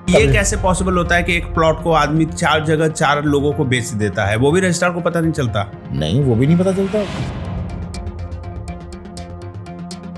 ये कैसे पॉसिबल होता है कि एक प्लॉट को आदमी 4 जगह 4 लोगों को बेच देता है, वो भी रजिस्ट्रार को पता नहीं चलता? नहीं, वो भी नहीं पता चलता।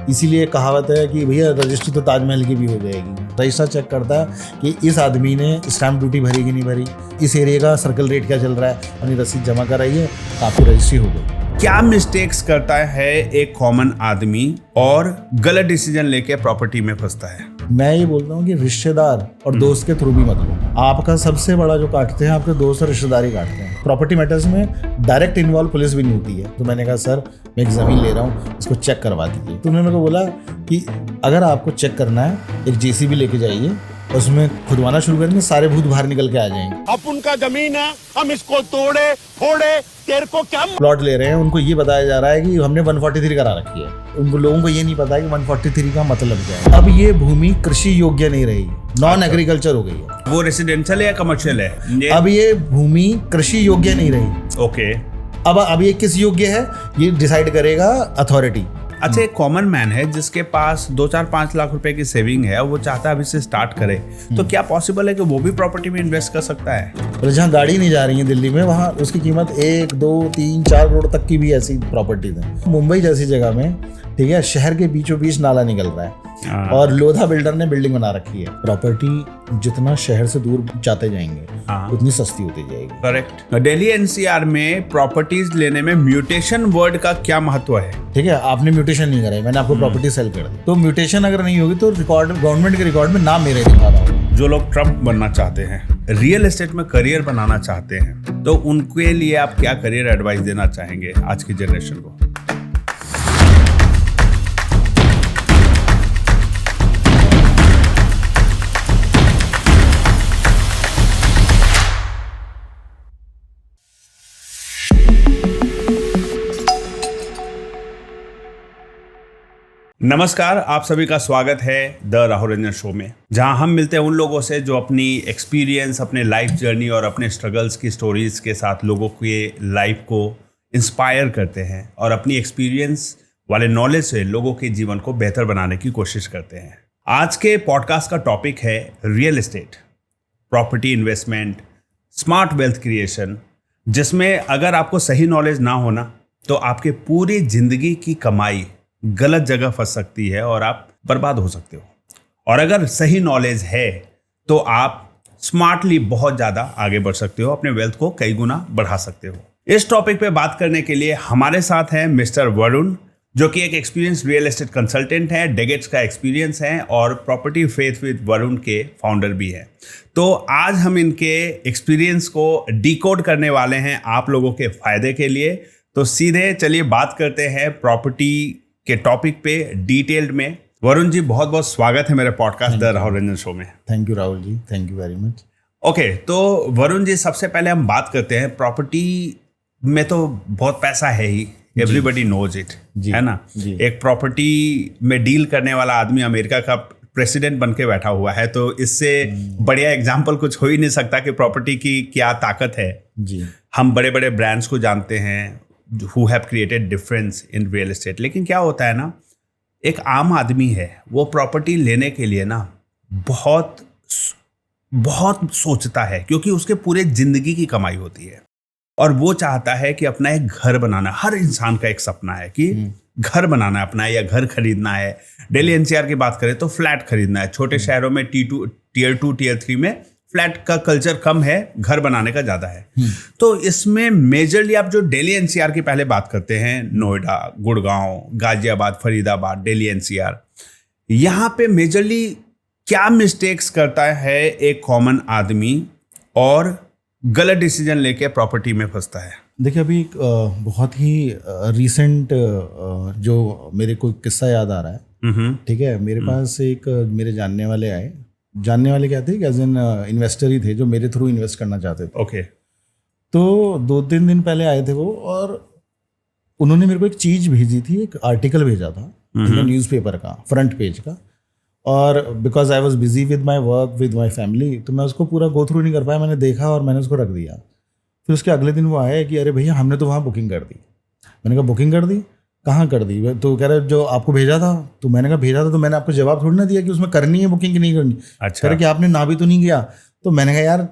इसीलिए कहावत है कि भैया रजिस्ट्री तो ताजमहल की भी हो जाएगी। रजिस्ट्रार चेक करता है कि इस आदमी ने स्टैम्प ड्यूटी भरी कि नहीं भरी, इस एरिया का सर्कल रेट क्या चल रहा है, अपनी रसीद जमा कराई है, आपकी रजिस्ट्री हो गई। क्या मिस्टेक्स करता है एक कॉमन आदमी और गलत डिसीजन लेके प्रॉपर्टी में फंसता है? मैं ये बोलता हूँ कि रिश्तेदार और दोस्त के थ्रू भी मत लो। आपका सबसे बड़ा जो काटते हैं आपके दोस्त और रिश्तेदार ही काटते हैं। प्रॉपर्टी मैटर्स में डायरेक्ट इन्वॉल्व पुलिस भी नहीं होती है। तो मैंने कहा सर मैं एक ज़मीन ले रहा हूँ, इसको चेक करवा दीजिए। तो उन्होंने मेरे को बोला कि अगर आपको चेक करना है एक जेसीबी लेके जाइए, उसमें खुदवाना शुरू करेंगे, सारे भूत बाहर निकल के आ जाएंगे। अब उनका जमीन है, हम इसको तोड़े फोड़े, तेरे को क्या प्लॉट ले रहे हैं, उनको ये बताया जा रहा है कि हमने 143 करा रखी है। उनको लोगों को ये नहीं पता है कि 143 का मतलब क्या है। अब ये भूमि कृषि योग्य नहीं रही, नॉन एग्रीकल्चर हो गई है। वो रेसिडेंशियल है या कमर्शियल है? अब ये भूमि कृषि योग्य नहीं रही। ओके। अब ये किस योग्य है ये डिसाइड करेगा अथॉरिटी। अच्छा, एक कॉमन मैन है जिसके पास 2-4-5 लाख रुपए की सेविंग है और वो चाहता है अभी से स्टार्ट करे, तो क्या पॉसिबल है कि वो भी प्रॉपर्टी में इन्वेस्ट कर सकता है? और जहाँ गाड़ी नहीं जा रही है दिल्ली में, वहाँ उसकी कीमत 1, 2, 3, 4 करोड़ तक की भी ऐसी प्रॉपर्टीज है। मुंबई जैसी जगह में, ठीक है, शहर के बीचों बीच नाला निकल रहा है और लोधा बिल्डर ने बिल्डिंग बना रखी है। प्रॉपर्टी जितना शहर से दूर जाते जाएंगे उतनी सस्ती होती जाएगी। करेक्ट। दिल्ली एनसीआर में प्रॉपर्टीज लेने में म्यूटेशन वर्ड का क्या महत्व है? ठीक है, आपने म्यूटेशन नहीं कराई, मैंने आपको प्रॉपर्टी सेल कर दी, तो म्यूटेशन अगर नहीं होगी तो रिकॉर्ड गवर्नमेंट के रिकॉर्ड में नाम मेरे दिखा रहा होगा। जो लोग ट्रम्प बनना चाहते हैं, रियल एस्टेट में करियर बनाना चाहते हैं, तो उनके लिए आप क्या करियर एडवाइस देना चाहेंगे आज की जनरेशन को? नमस्कार, आप सभी का स्वागत है द राहुल रंजन शो में, जहां हम मिलते हैं उन लोगों से जो अपनी एक्सपीरियंस, अपने लाइफ जर्नी और अपने स्ट्रगल्स की स्टोरीज के साथ लोगों के लाइफ को इंस्पायर करते हैं और अपनी एक्सपीरियंस वाले नॉलेज से लोगों के जीवन को बेहतर बनाने की कोशिश करते हैं। आज के पॉडकास्ट का टॉपिक है real estate, property investment, smart wealth creation, जिसमें अगर आपको सही नॉलेज ना होना तो आपके पूरी जिंदगी की कमाई गलत जगह फंस सकती है और आप बर्बाद हो सकते हो। और अगर सही नॉलेज है तो आप स्मार्टली बहुत ज़्यादा आगे बढ़ सकते हो, अपने वेल्थ को कई गुना बढ़ा सकते हो। इस टॉपिक पे बात करने के लिए हमारे साथ हैं मिस्टर वरुण, जो कि एक एक्सपीरियंस रियल एस्टेट कंसल्टेंट है, डेकेड्स का एक्सपीरियंस है और प्रॉपर्टी फेथ विद वरुण के फाउंडर भी हैं। तो आज हम इनके एक्सपीरियंस को डिकोड करने वाले हैं आप लोगों के फायदे के लिए। तो सीधे चलिए बात करते हैं प्रॉपर्टी के टॉपिक पे डिटेल्ड में। वरुण जी, बहुत बहुत स्वागत है मेरे podcast the Rahul Ranjan show में। Thank you Rahul ji, thank you very much. Okay, तो वरुण जी, सबसे पहले हम बात करते हैं, प्रॉपर्टी में तो बहुत पैसा है ही, एवरीबडी नोज इट, है ना? एक प्रॉपर्टी में डील करने वाला आदमी अमेरिका का प्रेसिडेंट बन के बैठा हुआ है, तो इससे बढ़िया एग्जाम्पल कुछ हो ही नहीं सकता कि प्रॉपर्टी की क्या ताकत है जी। हम बड़े बड़े ब्रांड्स को जानते हैं who have created difference in real estate, लेकिन क्या होता है ना, एक आम आदमी है, वो प्रॉपर्टी लेने के लिए ना बहुत बहुत सोचता है, क्योंकि उसके पूरे जिंदगी की कमाई होती है और वो चाहता है कि अपना एक घर बनाना। हर इंसान का एक सपना है कि घर बनाना है अपना, या घर खरीदना है। दिल्ली एनसीआर की बात करें तो फ्लैट खरीदना है। छोटे शहरों में टियर 2 टियर 3 में फ्लैट का कल्चर कम है, घर बनाने का ज़्यादा है। तो इसमें मेजरली आप जो दिल्ली एनसीआर की पहले बात करते हैं, नोएडा, गुड़गांव, गाजियाबाद, फरीदाबाद, दिल्ली एनसीआर, यहाँ पे मेजरली क्या मिस्टेक्स करता है एक कॉमन आदमी और गलत डिसीजन लेके प्रॉपर्टी में फंसता है? देखिए, अभी एक बहुत ही रिसेंट जो मेरे को किस्सा याद आ रहा है। ठीक है, मेरे पास एक मेरे जानने वाले आए। जानने वाले क्या थे, एज एन इन्वेस्टर ही थे जो मेरे थ्रू इन्वेस्ट करना चाहते थे। ओके। तो 2-3 दिन पहले आए थे वो, और उन्होंने मेरे को एक चीज़ भेजी थी, एक आर्टिकल भेजा था न्यूज़पेपर का, फ्रंट पेज का। और because I was busy with my work with my family, तो मैं उसको पूरा गो थ्रू नहीं कर पाया। मैंने देखा और मैंने उसको रख दिया। फिर उसके अगले दिन वो आया कि अरे भैया हमने तो वहाँ बुकिंग कर दी। मैंने कहा बुकिंग कर दी? कहाँ कर दी? तो कह रहे जो आपको भेजा था। तो मैंने कहा भेजा था तो मैंने आपको जवाब थोड़ी ना दिया कि उसमें करनी है बुकिंग कि नहीं करनी। अच्छा। कह रहे कि आपने ना भी तो नहीं किया। तो मैंने कहा यार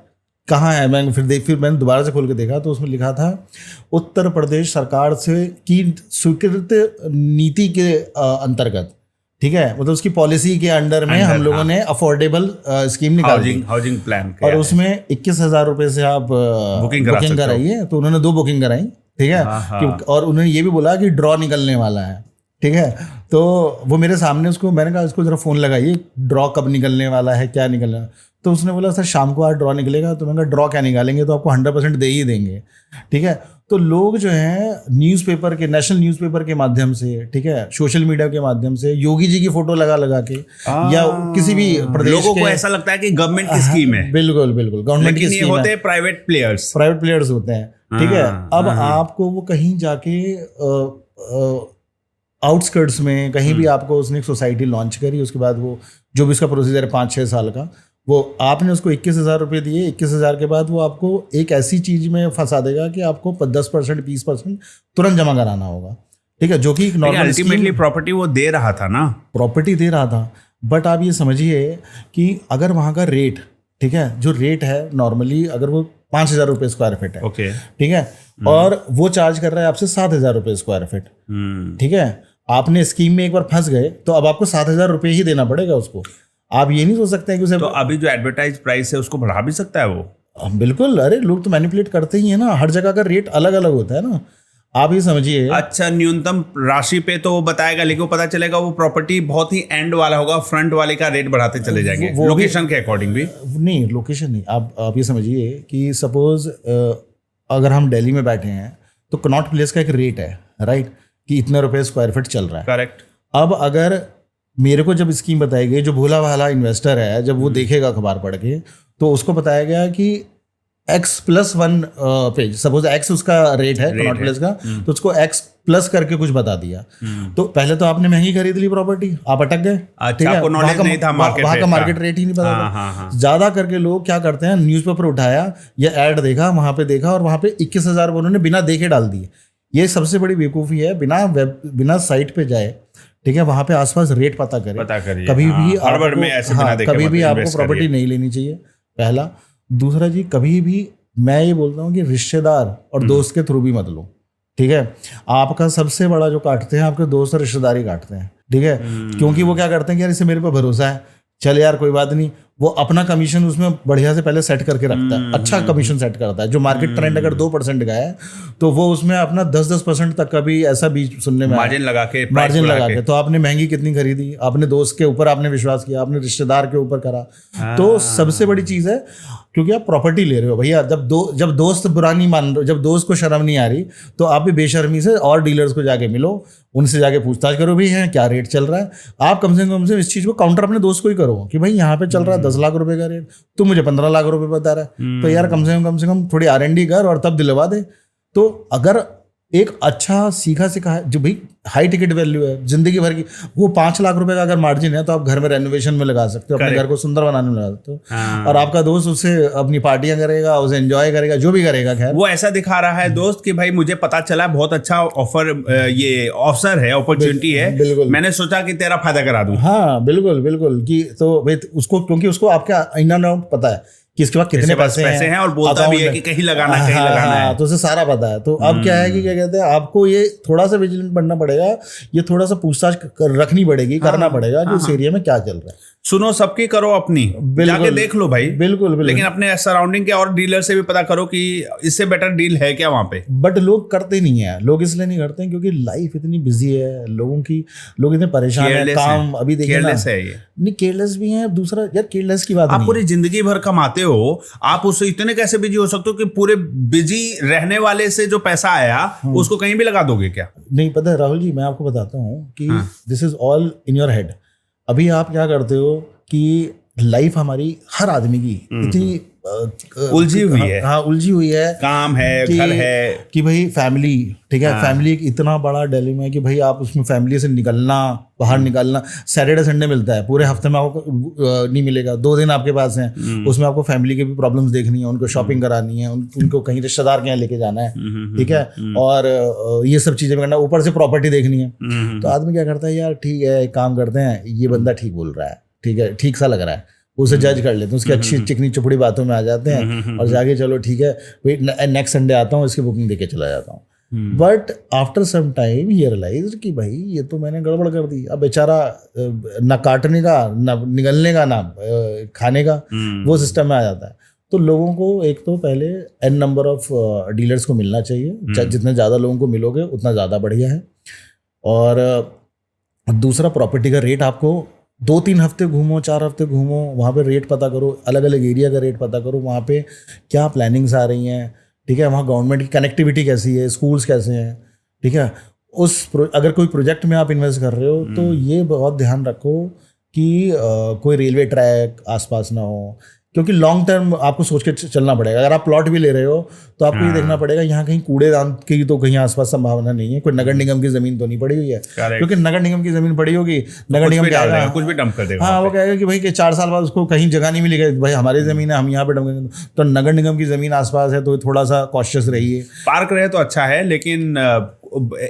कहाँ है? मैंने फिर मैंने दोबारा से खोल के देखा तो उसमें लिखा था उत्तर प्रदेश सरकार से की स्वीकृत नीति के अंतर्गत, ठीक है, मतलब उसकी पॉलिसी के अंडर में हम लोगों ने अफोर्डेबल स्कीम निकाल दी हाउसिंग प्लान और उसमें 21,000 रुपए से आप बुकिंग कराइए। तो उन्होंने 2 बुकिंग कराई, ठीक है। और उन्होंने ये भी बोला कि ड्रॉ निकलने वाला है, ठीक है। तो वो मेरे सामने उसको मैंने कहा इसको जरा फोन लगाइए, ड्रॉ कब निकलने वाला है, क्या निकलने वाला। तो उसने बोला सर शाम को आज ड्रॉ निकलेगा। तो मैंने कहा ड्रॉ क्या निकालेंगे, तो आपको 100% दे ही देंगे, ठीक है। तो लोग जो हैं न्यूज़पेपर के, नेशनल न्यूज़पेपर के माध्यम से, ठीक है, सोशल मीडिया के माध्यम से योगी जी की फोटो लगा के या किसी भी प्रदेश लोगों को ऐसा लगता है कि गवर्नमेंट की स्कीम है। बिल्कुल गवर्नमेंट की स्कीम होते हैं प्राइवेट प्लेयर्स होते हैं, ठीक है। अब आपको वो कहीं जाके आउटस्कर्ट्स में कहीं भी आपको उसने एक सोसाइटी लॉन्च करी, उसके बाद वो जो भी उसका प्रोसीजर है 5-6 साल का, वो आपने उसको 21,000 रुपये दिए। 21,000 के बाद वो आपको एक ऐसी चीज में फंसा देगा कि आपको 10% 20% तुरंत जमा कराना होगा, ठीक है, जो कि अल्टीमेटली प्रॉपर्टी वो दे रहा था ना, प्रॉपर्टी दे रहा था। बट आप ये समझिए कि अगर वहाँ का रेट, ठीक है, जो रेट है नॉर्मली अगर वो 5,000 रुपये स्क्वायर फीट है, ओके, ठीक है, और वो चार्ज कर रहा है आपसे 7,000 रुपये स्क्वायर फीट, ठीक है। आपने स्कीम में एक बार फंस गए तो अब आपको 7,000 रुपये ही देना पड़ेगा उसको। आप ये नहीं सोच सकते हैं कि उसे, तो अभी जो एडवर्टाइज प्राइस है उसको बढ़ा भी सकता है वो। बिल्कुल, अरे लोग तो मैनिपुलेट करते ही है ना, हर जगह का रेट अलग अलग होता है ना, आप ये समझिए। अच्छा, न्यूनतम राशि पे तो वो बताएगा, लेकिन वो पता चलेगा वो प्रॉपर्टी बहुत ही एंड वाला होगा, फ्रंट वाले का रेट बढ़ाते चले जाएंगे, लोकेशन के अकॉर्डिंग भी नहीं, लोकेशन नहीं। आप ये समझिए कि सपोज अगर हम दिल्ली में बैठे हैं तो कनॉट प्लेस का एक रेट है, राइट, कि इतने रुपए स्क्वायर फीट चल रहा है, करेक्ट। अब अगर मेरे को जब स्कीम बताई गई, जो भोला भाला इन्वेस्टर है जब वो देखेगा अखबार पढ़ के, तो उसको बताया गया कि X+1 पेज, सपोज X उसका रेट है कनॉट प्लेस का, तो उसको X+ करके कुछ बता दिया। तो पहले तो आपने महंगी खरीद ली प्रॉपर्टी, आप अटक गए, ठीक है, वहाँ का मार्केट रेट ही नहीं पता था। ज्यादा करके लोग क्या करते हैं, न्यूज़पेपर उठाया या एड देखा, वहां पे देखा और वहां पे 21,000 उन्होंने बिना देखे डाल दिए। ये सबसे बड़ी बेवकूफ़ी है, बिना साइट पे जाए, ठीक है, वहां पे आसपास रेट पता करें। कभी भी कभी भी आपको प्रॉपर्टी नहीं लेनी चाहिए, पहला। दूसरा जी, कभी भी मैं ये बोलता हूँ कि रिश्तेदार और दोस्त के थ्रू भी मत लो, ठीक है। आपका सबसे बड़ा जो काटते हैं आपके दोस्त और रिश्तेदार ही काटते हैं, ठीक है, क्योंकि वो क्या करते हैं कि यार इसे मेरे पे भरोसा है, चल यार कोई बात नहीं, वो अपना कमीशन उसमें बढ़िया से पहले सेट करके रखता है, अच्छा कमीशन सेट करता है। जो मार्केट ट्रेंड अगर 2% का है तो वो उसमें अपना 10% तक का भी ऐसा बीच सुनने में मार्जिन लगा के। तो आपने महंगी कितनी खरीदी, आपने दोस्त के ऊपर आपने विश्वास किया, आपने रिश्तेदार के ऊपर करा। तो सबसे बड़ी चीज है, क्योंकि आप प्रॉपर्टी ले रहे हो भैया, जब दोस्त बुरा नहीं मान रहे, जब दोस्त को शर्म नहीं आ रही, तो आप भी बेशर्मी से और डीलर्स को जाके मिलो, उनसे जाके पूछताछ करो भी है क्या रेट चल रहा है। आप कम से इस चीज को काउंटर अपने दोस्त को ही करो कि भाई यहाँ पे चल रहा है 10 लाख रुपए का रेट, तू मुझे 15 लाख रुपए बता रहा है, तो यार कम से कम थोड़ी R&D कर और तब दिलवा दे। तो अगर एक अच्छा सीखा सिखा है, जो भाई हाई टिकट वैल्यू है जिंदगी भर की, वो 5 लाख रुपए का अगर मार्जिन है तो आप घर में रेनोवेशन में लगा सकते हो, अपने घर को सुंदर बनाने में लगा सकते हो, और आपका दोस्त उससे अपनी पार्टियां करेगा, उसे एंजॉय करेगा, जो भी करेगा। खैर वो ऐसा दिखा रहा है दोस्त कि भाई मुझे पता चला बहुत अच्छा ऑफर, ये अवसर है, अपॉर्चुनिटी है, बिल्कुल, मैंने सोचा कि तेरा फायदा करा दूं। हाँ बिल्कुल कि तो भाई उसको, क्योंकि उसको आपका इन एंड आउट पता है कि इसके बाद कितने पैसे हैं, और बोलता भी है कि कहीं लगाना है, तो उसे सारा पता है। तो अब क्या है कि क्या कहते हैं, आपको ये थोड़ा सा विजिलेंट बनना पड़ेगा, ये थोड़ा सा पूछताछ रखनी पड़ेगी, करना पड़ेगा कि उस एरिया में क्या चल रहा है। सुनो सबकी करो अपनी, जाके देख लो भाई, बिल्कुल, लेकिन अपने सराउंडिंग के और डीलर से भी पता करो कि इससे बेटर डील है क्या वहां पे। बट लोग करते नहीं है, लोग इसलिए नहीं करते हैं क्योंकि लाइफ इतनी बिजी है लोगों की, लोग इतने परेशान है, काम अभी देखिए ना, नहीं केयरलेस भी है। दूसरा यार केयरलेस की बात, आप पूरी जिंदगी भर कमाते हो, आप उससे इतने कैसे बिजी हो सकते हो कि पूरे बिजी रहने वाले से जो पैसा आया उसको कहीं भी लगा दोगे क्या? नहीं पता है राहुल जी, मैं आपको बताता हूँ कि this is all in your head. अभी आप क्या करते हो कि लाइफ हमारी हर आदमी की इतनी उलझी हुई है। हाँ, उलझी हुई है। काम है, घर है कि भाई फैमिली, ठीक है, फैमिली एक इतना बड़ा डिलेमा है कि भाई आप उसमें फैमिली से निकलना, बाहर निकलना, सैटरडे संडे मिलता है, पूरे हफ्ते में आपको नहीं मिलेगा, 2 दिन आपके पास हैं, उसमें आपको फैमिली के भी प्रॉब्लम्स देखनी है, उनको शॉपिंग करानी है, उनको कहीं रिश्तेदार के यहाँ लेके जाना है, ठीक है, और ये सब चीजें करना, ऊपर से प्रॉपर्टी देखनी है। तो आदमी क्या करता है, यार ठीक है, एक काम करते हैं, ये बंदा ठीक बोल रहा है, ठीक है, ठीक सा लग रहा है, उसे जज कर लेते हैं, उसकी अच्छी चिकनी चुपड़ी बातों में आ जाते हैं और जाके चलो ठीक है भाई नेक्स्ट संडे आता हूँ, इसकी बुकिंग देके चला जाता हूँ। बट आफ्टर सम टाइम ही रियलाइज कि भाई ये तो मैंने गड़बड़ कर दी। अब बेचारा ना काटने का, ना निगलने का, ना खाने का, वो सिस्टम में आ जाता है। तो लोगों को एक तो पहले n नंबर ऑफ डीलर्स को मिलना चाहिए, जितने ज़्यादा लोगों को मिलोगे उतना ज़्यादा बढ़िया है। और दूसरा, प्रॉपर्टी का रेट आपको 2-3 हफ्ते घूमो, 4 हफ्ते घूमो, वहाँ पे रेट पता करो, अलग अलग एरिया का रेट पता करो, वहाँ पे क्या प्लानिंग्स आ रही हैं, ठीक है, वहाँ गवर्नमेंट की कनेक्टिविटी कैसी है, स्कूल्स कैसे हैं, ठीक है। अगर कोई प्रोजेक्ट में आप इन्वेस्ट कर रहे हो तो ये बहुत ध्यान रखो कि कोई रेलवे ट्रैक आसपास ना हो, क्योंकि लॉन्ग टर्म आपको सोच के चलना पड़ेगा। अगर आप प्लॉट भी ले रहे हो तो आपको ये देखना पड़ेगा यहाँ कहीं कूड़ेदान की तो कहीं आसपास संभावना नहीं है, कोई नगर निगम की जमीन तो नहीं पड़ी हुई है, क्योंकि नगर निगम की जमीन पड़ी होगी, नगर निगम क्या है, कुछ भी डंप कर देगा। हाँ, वो कहेगा कि भाई कि 4 साल बाद उसको कहीं जगह नहीं मिलेगी, भाई हमारी जमीन है, हम यहाँ पे डंप करेंगे। तो नगर निगम की जमीन आसपास है तो थोड़ा सा कॉशियस रहिए। पार्क रहे तो अच्छा है, लेकिन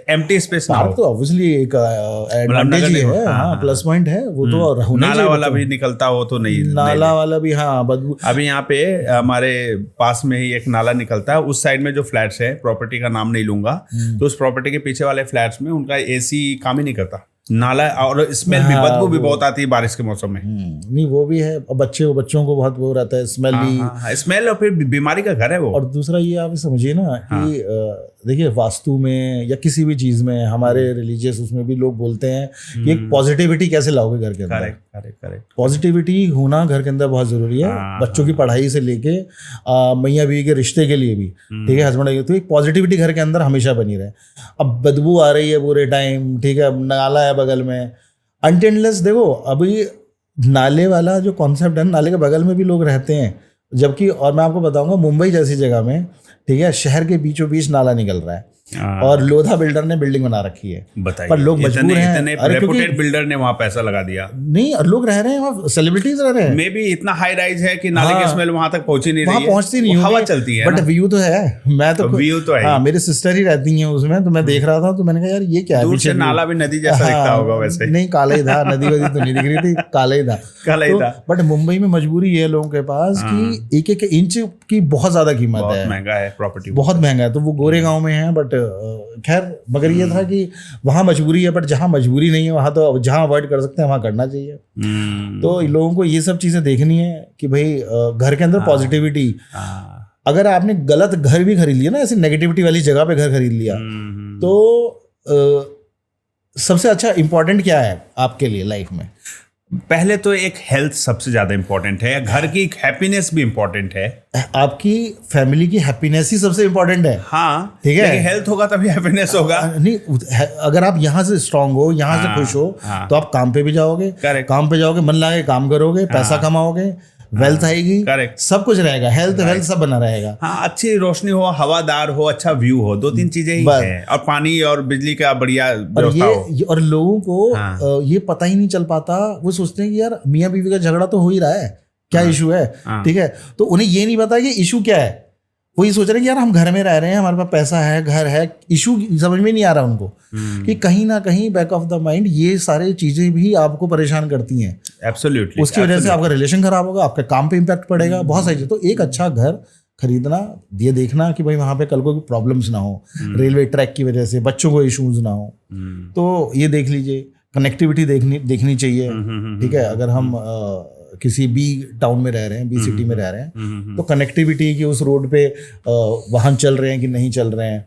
एम्प्टी स्पेस ना हो। तो ऑब्वियसली एक एडवांटेज ही है, हाँ, प्लस पॉइंट है वो तो। नाला वाला भी निकलता हो तो नहीं, नाला वाला भी, हाँ, बदबू। अभी यहाँ पे हमारे पास में ही एक नाला निकलता है, उस साइड में जो फ्लैट्स है, प्रॉपर्टी का नाम नहीं लूंगा, तो उस प्रॉपर्टी के पीछे वाले फ्लैट्स में उनका एसी काम ही नहीं करता, नाला, और स्मेल भी, बदबू भी बहुत आती है बारिश के मौसम में। नहीं, वो भी है, और बच्चों को बहुत वो रहता है, स्मेल भी, स्मेल, और फिर बीमारी का घर है वो। और दूसरा ये आप समझिए ना कि देखिए, वास्तु में या किसी भी चीज में, हमारे रिलीजियस उसमें भी लोग बोलते हैं कि एक पॉजिटिविटी कैसे लाओगे घर के अंदर। करेक्ट। पॉजिटिविटी होना घर के अंदर बहुत जरूरी है, बच्चों की पढ़ाई से लेके मियाँ बीवी के रिश्ते के लिए भी, ठीक है, हस्बैंड, तो एक पॉजिटिविटी घर के अंदर हमेशा बनी रहे। अब बदबू आ रही है पूरे टाइम, ठीक है, नाला है बगल में, अनटिललेस देखो, अभी नाले वाला जो कॉन्सेप्ट है, नाले के बगल में भी लोग रहते हैं, जबकि, और मैं आपको बताऊंगा, मुंबई जैसी जगह में, ठीक है, शहर के बीचों बीच नाला निकल रहा है और लोधा बिल्डर ने बिल्डिंग बना रखी है, बताइए, पर लोग मजबूर हैं। इतने रेपुटेड बिल्डर ने वहां पैसा लगा दिया, नहीं, और लोग रह रहे हैं वहाँ, सेलिब्रिटीज रह रहे हैं, मे भी इतना हाई राइज है कि नाले की स्मेल वहां तक पहुंची नहीं रही है, पहुंचती नहीं, हवा चलती है, बट व्यू तो है। मैं तो व्यू तो है, हाँ, मेरी सिस्टर ही रहती है उसमें, तो मैं देख रहा था, तो मैंने कहा यार ये क्या है, दूर से नाला भी नदी जैसा दिखता होगा वैसे। नहीं, काला ही था, नदी वदी तो नहीं दिख रही थी, काला ही था। बट मुंबई में मजबूरी है लोगों के पास कि एक इंच की बहुत ज्यादा कीमत है, बहुत महंगा है प्रॉपर्टी, बहुत महंगा है। तो वो गोरे गांव में है, बट खैर, मगर ये था कि वहाँ मजबूरी है, बट जहाँ मजबूरी नहीं है वहाँ तो जहाँ अवॉइड कर सकते हैं वहाँ करना चाहिए। तो लोगों को ये सब चीजें देखनी है कि भाई घर के अंदर पॉजिटिविटी, अगर आपने गलत घर भी खरीद लिया ना, ऐसी नेगेटिविटी वाली जगह पे घर खरीद लिया, तो सबसे अच्छा इंपॉर्टेंट क्या है आपके लिए लाइफ में? पहले तो एक हेल्थ सबसे ज्यादा इंपॉर्टेंट है, घर की एक हैप्पीनेस भी इंपॉर्टेंट है, आपकी फैमिली की हैप्पीनेस ही सबसे इंपॉर्टेंट है। हाँ, ठीक है, हेल्थ होगा तभी हैप्पीनेस होगा। नहीं, अगर आप यहाँ से स्ट्रांग हो, यहाँ से खुश हो, तो आप काम पे भी जाओगे, काम पे जाओगे, मन लगे काम करोगे, पैसा कमाओगे, वेल्थ आएगी, करेक्ट, सब कुछ रहेगा, हेल्थ वेल्थ सब बना रहेगा। हाँ, अच्छी रोशनी हो, हवादार हो, अच्छा व्यू हो, 2-3 चीजें ही हैं, और पानी और बिजली का बढ़िया व्यवस्था हो। और लोगों को ये पता ही नहीं चल पाता, वो सोचते हैं कि यार मियाँ बीवी का झगड़ा तो हो ही रहा है, क्या इशू है, ठीक है, तो उन्हें ये नहीं पता कि इशू क्या है। वो ये सोच रहे हैं कि यार हम घर में रह रहे हैं, हमारे पास पैसा है, घर है, इशू समझ में नहीं आ रहा उनको कि कहीं ना कहीं बैक ऑफ द माइंड ये सारी चीजें भी आपको परेशान करती हैं। एब्सोल्युटली, उसकी वजह से आपका रिलेशन खराब होगा, आपके काम पे इम्पैक्ट पड़ेगा, बहुत सारी चीजें। तो एक अच्छा घर खरीदना, ये देखना कि भाई वहां पे कल को प्रॉब्लम्स ना हो, रेलवे ट्रैक की वजह से बच्चों को इश्यूज ना हो, तो ये देख लीजिए। कनेक्टिविटी देखनी चाहिए, ठीक है, अगर हम किसी बी टाउन में रह रहे हैं, बी सिटी में रह रहे हैं, तो कनेक्टिविटी की उस रोड पे वाहन चल रहे हैं कि नहीं चल रहे हैं,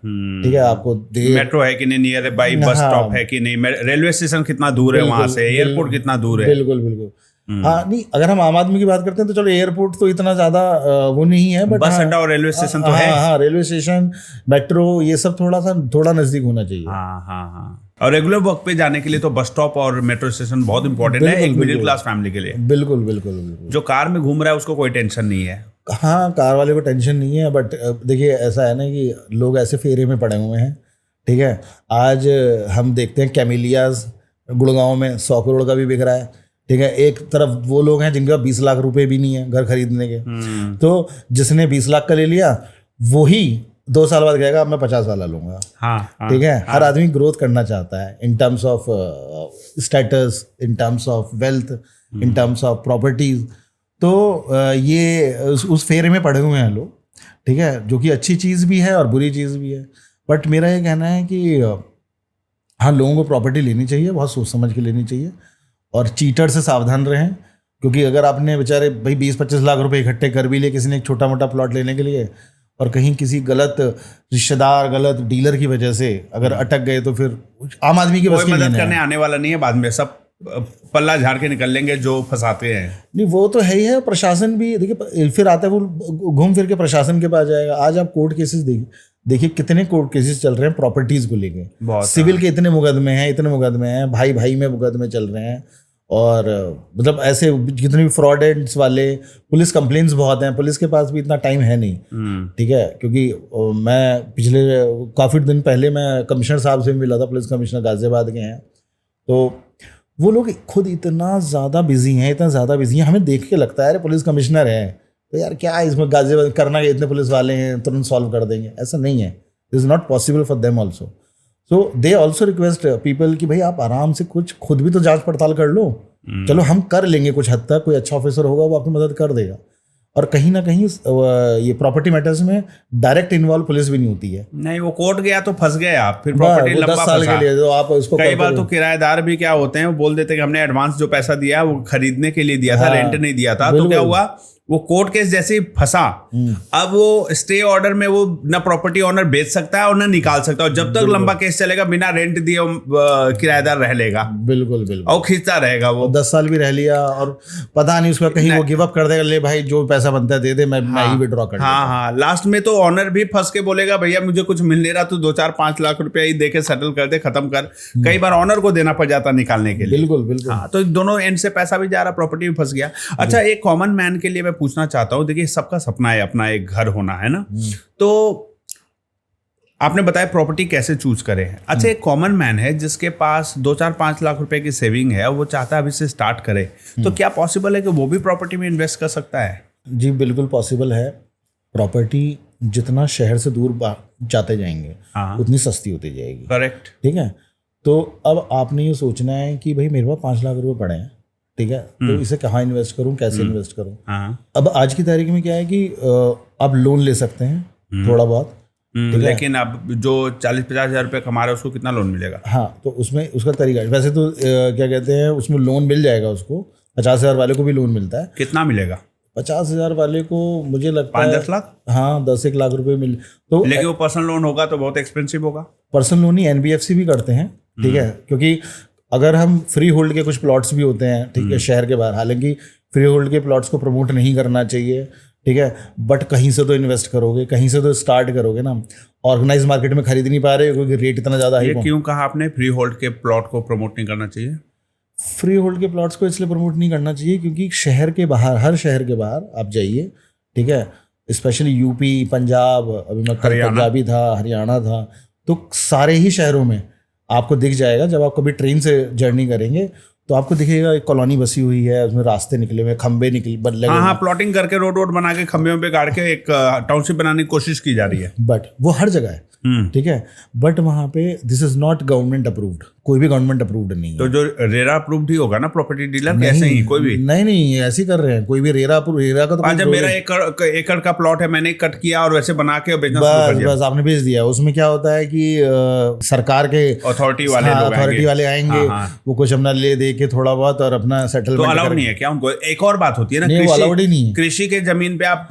ठीक है, आपको मेट्रो है कि नहीं, नियर बाई बस स्टॉप है कि नहीं, रेलवे स्टेशन कितना दूर है वहां से, एयरपोर्ट कितना दूर है। बिल्कुल बिल्कुल। हाँ, नहीं, अगर हम आम आदमी की बात करते हैं तो चलो एयरपोर्ट तो इतना ज्यादा वो नहीं है, बट बस अड्डा और रेलवे स्टेशन तो है। हाँ, रेलवे स्टेशन, मेट्रो, ये सब थोड़ा नजदीक होना चाहिए। हाँ। और रेगुलर वर्क पे जाने के लिए तो बस स्टॉप और मेट्रो स्टेशन बहुत इंपॉर्टेंट है एक मिडिल क्लास फैमिली के लिए। बिल्कुल। जो कार में घूम रहा है उसको कोई टेंशन नहीं है, हाँ, कार वाले को टेंशन नहीं है, बट देखिए ऐसा है ना कि लोग ऐसे फेरे में पड़े हुए हैं, ठीक है। आज हम देखते हैं कैमिलियाज गुड़गांव में 100 करोड़ का भी बिक रहा है, ठीक है। एक तरफ वो लोग हैं जिनका 20 लाख रुपए भी नहीं है घर खरीदने के, तो जिसने 20 लाख का ले लिया वही 2 साल बाद कहेगा अब मैं 50 वाला लूंगा। हाँ, ठीक है। हर आदमी ग्रोथ करना चाहता है in terms of status, in terms of wealth, in terms of properties. तो ये उस फेरे में पड़े हुए हैं लोग, ठीक है, जो कि अच्छी चीज़ भी है और बुरी चीज़ भी है। बट मेरा ये कहना है कि हाँ, लोगों को प्रॉपर्टी लेनी चाहिए, बहुत सोच समझ के लेनी चाहिए, और चीटर से सावधान रहें। क्योंकि अगर आपने बेचारे भाई 20-25 लाख रुपए इकट्ठे कर भी लिए किसी ने एक छोटा मोटा प्लॉट लेने के लिए, और कहीं किसी गलत रिश्तेदार, गलत डीलर की वजह से अगर अटक गए तो फिर आम आदमी की बस की मदद करने आने वाला नहीं है, बाद में सब पल्ला झाड़ के निकल लेंगे जो फंसाते हैं। नहीं, वो तो है ही है। प्रशासन भी देखिए फिर आता है, वो घूम फिर के प्रशासन के पास जाएगा। आज आप कोर्ट केसेस देखिए कितने कोर्ट केसेस चल रहे हैं प्रॉपर्टीज को लेके। सिविल के इतने मुकदमे हैं, भाई भाई में मुकदमे चल रहे हैं, और मतलब ऐसे जितने भी फ्रॉडेंट्स वाले, पुलिस कंप्लेंट्स बहुत हैं, पुलिस के पास भी इतना टाइम है नहीं, ठीक है। क्योंकि मैं पिछले काफ़ी दिन पहले मैं कमिश्नर साहब से मिला था, पुलिस कमिश्नर गाजियाबाद के हैं, तो वो लोग खुद इतना ज़्यादा बिजी हैं, हमें देख के लगता है अरे पुलिस कमिश्नर है तो यार क्या इसमें गाजियाबाद करना है, इतने पुलिस वाले हैं तुरंत सॉल्व कर देंगे, ऐसा नहीं है। It is not possible for them also. So they also request people कि भाई आप आराम से कुछ खुद भी तो जांच पड़ताल कर लो। चलो हम कर लेंगे कुछ हद तक, कोई अच्छा ऑफिसर होगा वो आपकी मदद कर देगा। और कहीं ना कहीं ये प्रॉपर्टी मैटर्स में डायरेक्ट इन्वॉल्व पुलिस भी नहीं होती है। नहीं, वो कोर्ट गया तो फंस गए आप, फिर प्रॉपर्टी लंबा 10 साल के लिए तो आप उसको कई बार तो किराएदार भी क्या होते हैं, वो बोल देते हैं कि हमने एडवांस जो पैसा दिया वो खरीदने के लिए दिया था, रेंट नहीं दिया था। तो क्या हुआ, वो कोर्ट केस जैसे ही फंसा, अब वो स्टे ऑर्डर में वो ना प्रॉपर्टी ओनर बेच सकता है और ना निकाल सकता है। जब तक लंबा केस चलेगा बिना रेंट दिए किराएदार रह लेगा, बिल्कुल और खींचता रहेगा। वो 10 साल भी रह लिया और पता नहीं उसका कहीं वो गिव अप कर देगा, ले भाई जो पैसा बनता है दे दे, मैं ही विड्रॉ कर। हाँ, लास्ट में तो ऑनर भी फंस के बोलेगा भैया मुझे कुछ मिल नहीं रहा, तो 2-4-5 लाख रुपया ही देके सेटल कर दे, खत्म कर। कई बार ऑनर को देना पड़ जाता निकालने के लिए। बिल्कुल। हाँ, तो दोनों एंड से पैसा भी जा रहा, प्रॉपर्टी भी फंस गया। अच्छा, एक कॉमन मैन के लिए मैं पूछना चाहता हूँ, देखिए सबका सपना है अपना एक घर होना, है ना। तो आपने बताया प्रॉपर्टी कैसे चूज करें। अच्छा, एक कॉमन मैन है जिसके पास 2-4-5 लाख रुपए की सेविंग है और वो चाहता है अभी से स्टार्ट करे, तो क्या पॉसिबल है कि वो भी प्रॉपर्टी में इन्वेस्ट कर सकता है? जी बिल्कुल पॉसिबल है। प्रॉपर्टी जितना शहर से दूर जाते जाएंगे उतनी सस्ती होती जाएगी। करेक्ट, ठीक है। तो अब आपने ये सोचना है कि भाई मेरे पास 5 लाख रुपए पड़े हैं, ठीक है, तो इसे कहाँ इन्वेस्ट करूँ, कैसे इन्वेस्ट करूँ। अब आज की तारीख में क्या है कि आप लोन ले सकते हैं थोड़ा बहुत, लेकिन अब जो 40-50 हज़ार रुपये कमा रहा है उसको कितना लोन मिलेगा? हाँ, तो उसमें उसका तरीका वैसे तो क्या कहते हैं, उसमें लोन मिल जाएगा उसको। 50,000 वाले को भी लोन मिलता है। कितना मिलेगा? 50,000 वाले को मुझे लगता है 5-10 लाख। हाँ, 10-1 लाख रुपए मिल। तो लेकिन वो पर्सनल लोन होगा तो बहुत एक्सपेंसिव होगा। पर्सनल लोन ही NBFC भी करते हैं, ठीक है। क्योंकि अगर हम फ्री होल्ड के कुछ प्लॉट्स भी होते हैं, ठीक है, शहर के बाहर, हालांकि फ्री होल्ड के प्लॉट्स को प्रमोट नहीं करना चाहिए, ठीक है, बट कहीं से तो इन्वेस्ट करोगे, कहीं से तो स्टार्ट करोगे ना। ऑर्गेनाइज मार्केट में खरीद नहीं पा रहे क्योंकि रेट इतना ज़्यादा है। क्यों कहा आपने फ्री होल्ड के प्लॉट को प्रमोट नहीं करना चाहिए? फ्री होल्ड के प्लॉट्स को इसलिए प्रमोट नहीं करना चाहिए क्योंकि शहर के बाहर, हर शहर के बाहर आप जाइए, ठीक है, स्पेशली यूपी, पंजाब, अभी मैं पंजाबी था, हरियाणा था, तो सारे ही शहरों में आपको दिख जाएगा। जब आप कभी ट्रेन से जर्नी करेंगे तो आपको दिखेगा एक कॉलोनी बसी हुई है, उसमें रास्ते निकले हुए, खंबे निकले बदले। हाँ, प्लॉटिंग करके रोड बना के खंबे पे गाड़ के एक टाउनशिप बनाने की कोशिश की जा रही है, बट वो हर जगह है, ठीक है। बट वहाँ पे this is not government approved, कोई भी गवर्नमेंट अप्रूव्ड नहीं है। तो जो रेरा अप्रूव्ड ही होगा ना प्रॉपर्टी डीलर, कैसे ही कोई भी नहीं ऐसे कर रहे हैं, कोई भी रेरा का तो जब मेरा एकड़ का प्लॉट है, मैंने कट किया और वैसे बना के बेचना बस आपने भेज दिया। उसमें क्या होता है कि सरकार के अथॉरिटी वाले आएंगे, वो कुछ अपना ले दे के थोड़ा बहुत और अपना सेटलमेंट। तो अलाउड नहीं है क्या उनको? एक और बात होती है ना, अलाउड ही नहीं है। कृषि के जमीन पे आप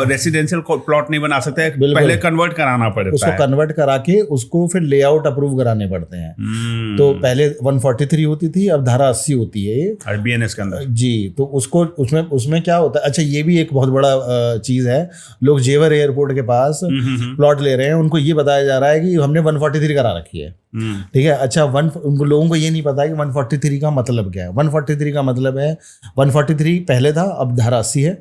रेसिडेंशियल प्लॉट नहीं बना सकते, पहले कन्वर्ट कराना पड़ता है। उसको कन्वर्ट करा के उसको फिर लेआउट अप्रूव कराने पड़ते हैं। तो पहले 143 होती थी, अब धारा 80 होती है BNS के अंदर। जी, तो उसको उसमें क्या होता है। अच्छा, ये भी एक बहुत बड़ा चीज है। लोग जेवर एयरपोर्ट के पास प्लॉट ले रहे हैं, उनको ये बताया जा रहा है कि हमने 143 करा रखी है, ठीक है। अच्छा, उनको लोगों को ये नहीं पता है कि 143 का मतलब क्या है। 143 का मतलब है 143 पहले था, अब धारा 80 है।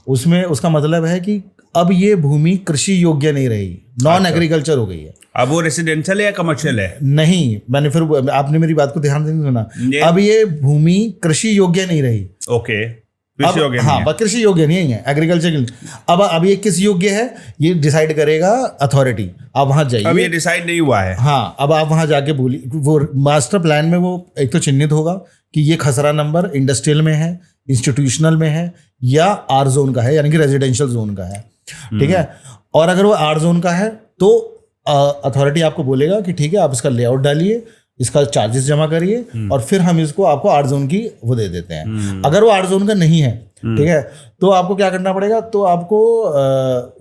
उसमें उसका मतलब है कि अब ये भूमि कृषि योग्य नहीं रही, नॉन एग्रीकल्चर हो गई है। अब वो रेसिडेंशियल है या कमर्शियल है? नहीं, मैंने फिर आपने मेरी बात को ध्यान से नहीं सुना। अब ये भूमि कृषि योग्य नहीं रही। ओके, कृषि योग्य हाँ, कृषि योग्य नहीं है, एग्रीकल्चर के। अब ये किस योग्य है ये डिसाइड करेगा अथॉरिटी। आप वहां जाइए, अब ये डिसाइड नहीं हुआ है। हाँ, अब आप वहां जाके बोलिए, वो मास्टर प्लान में वो एक तो चिन्हित होगा कि ये खसरा नंबर इंडस्ट्रियल में है, इंस्टीट्यूशनल में है, या आर जोन का है, यानी कि रेजिडेंशियल जोन का है। ठीक है, और अगर वो आर जोन का है तो अथॉरिटी आपको बोलेगा कि ठीक है, आप इसका लेआउट डालिए, इसका चार्जेस जमा करिए, और फिर हम इसको आपको आर जोन की वो दे देते हैं। अगर वो आर जोन का नहीं है, ठीक है, तो आपको क्या करना पड़ेगा, तो आपको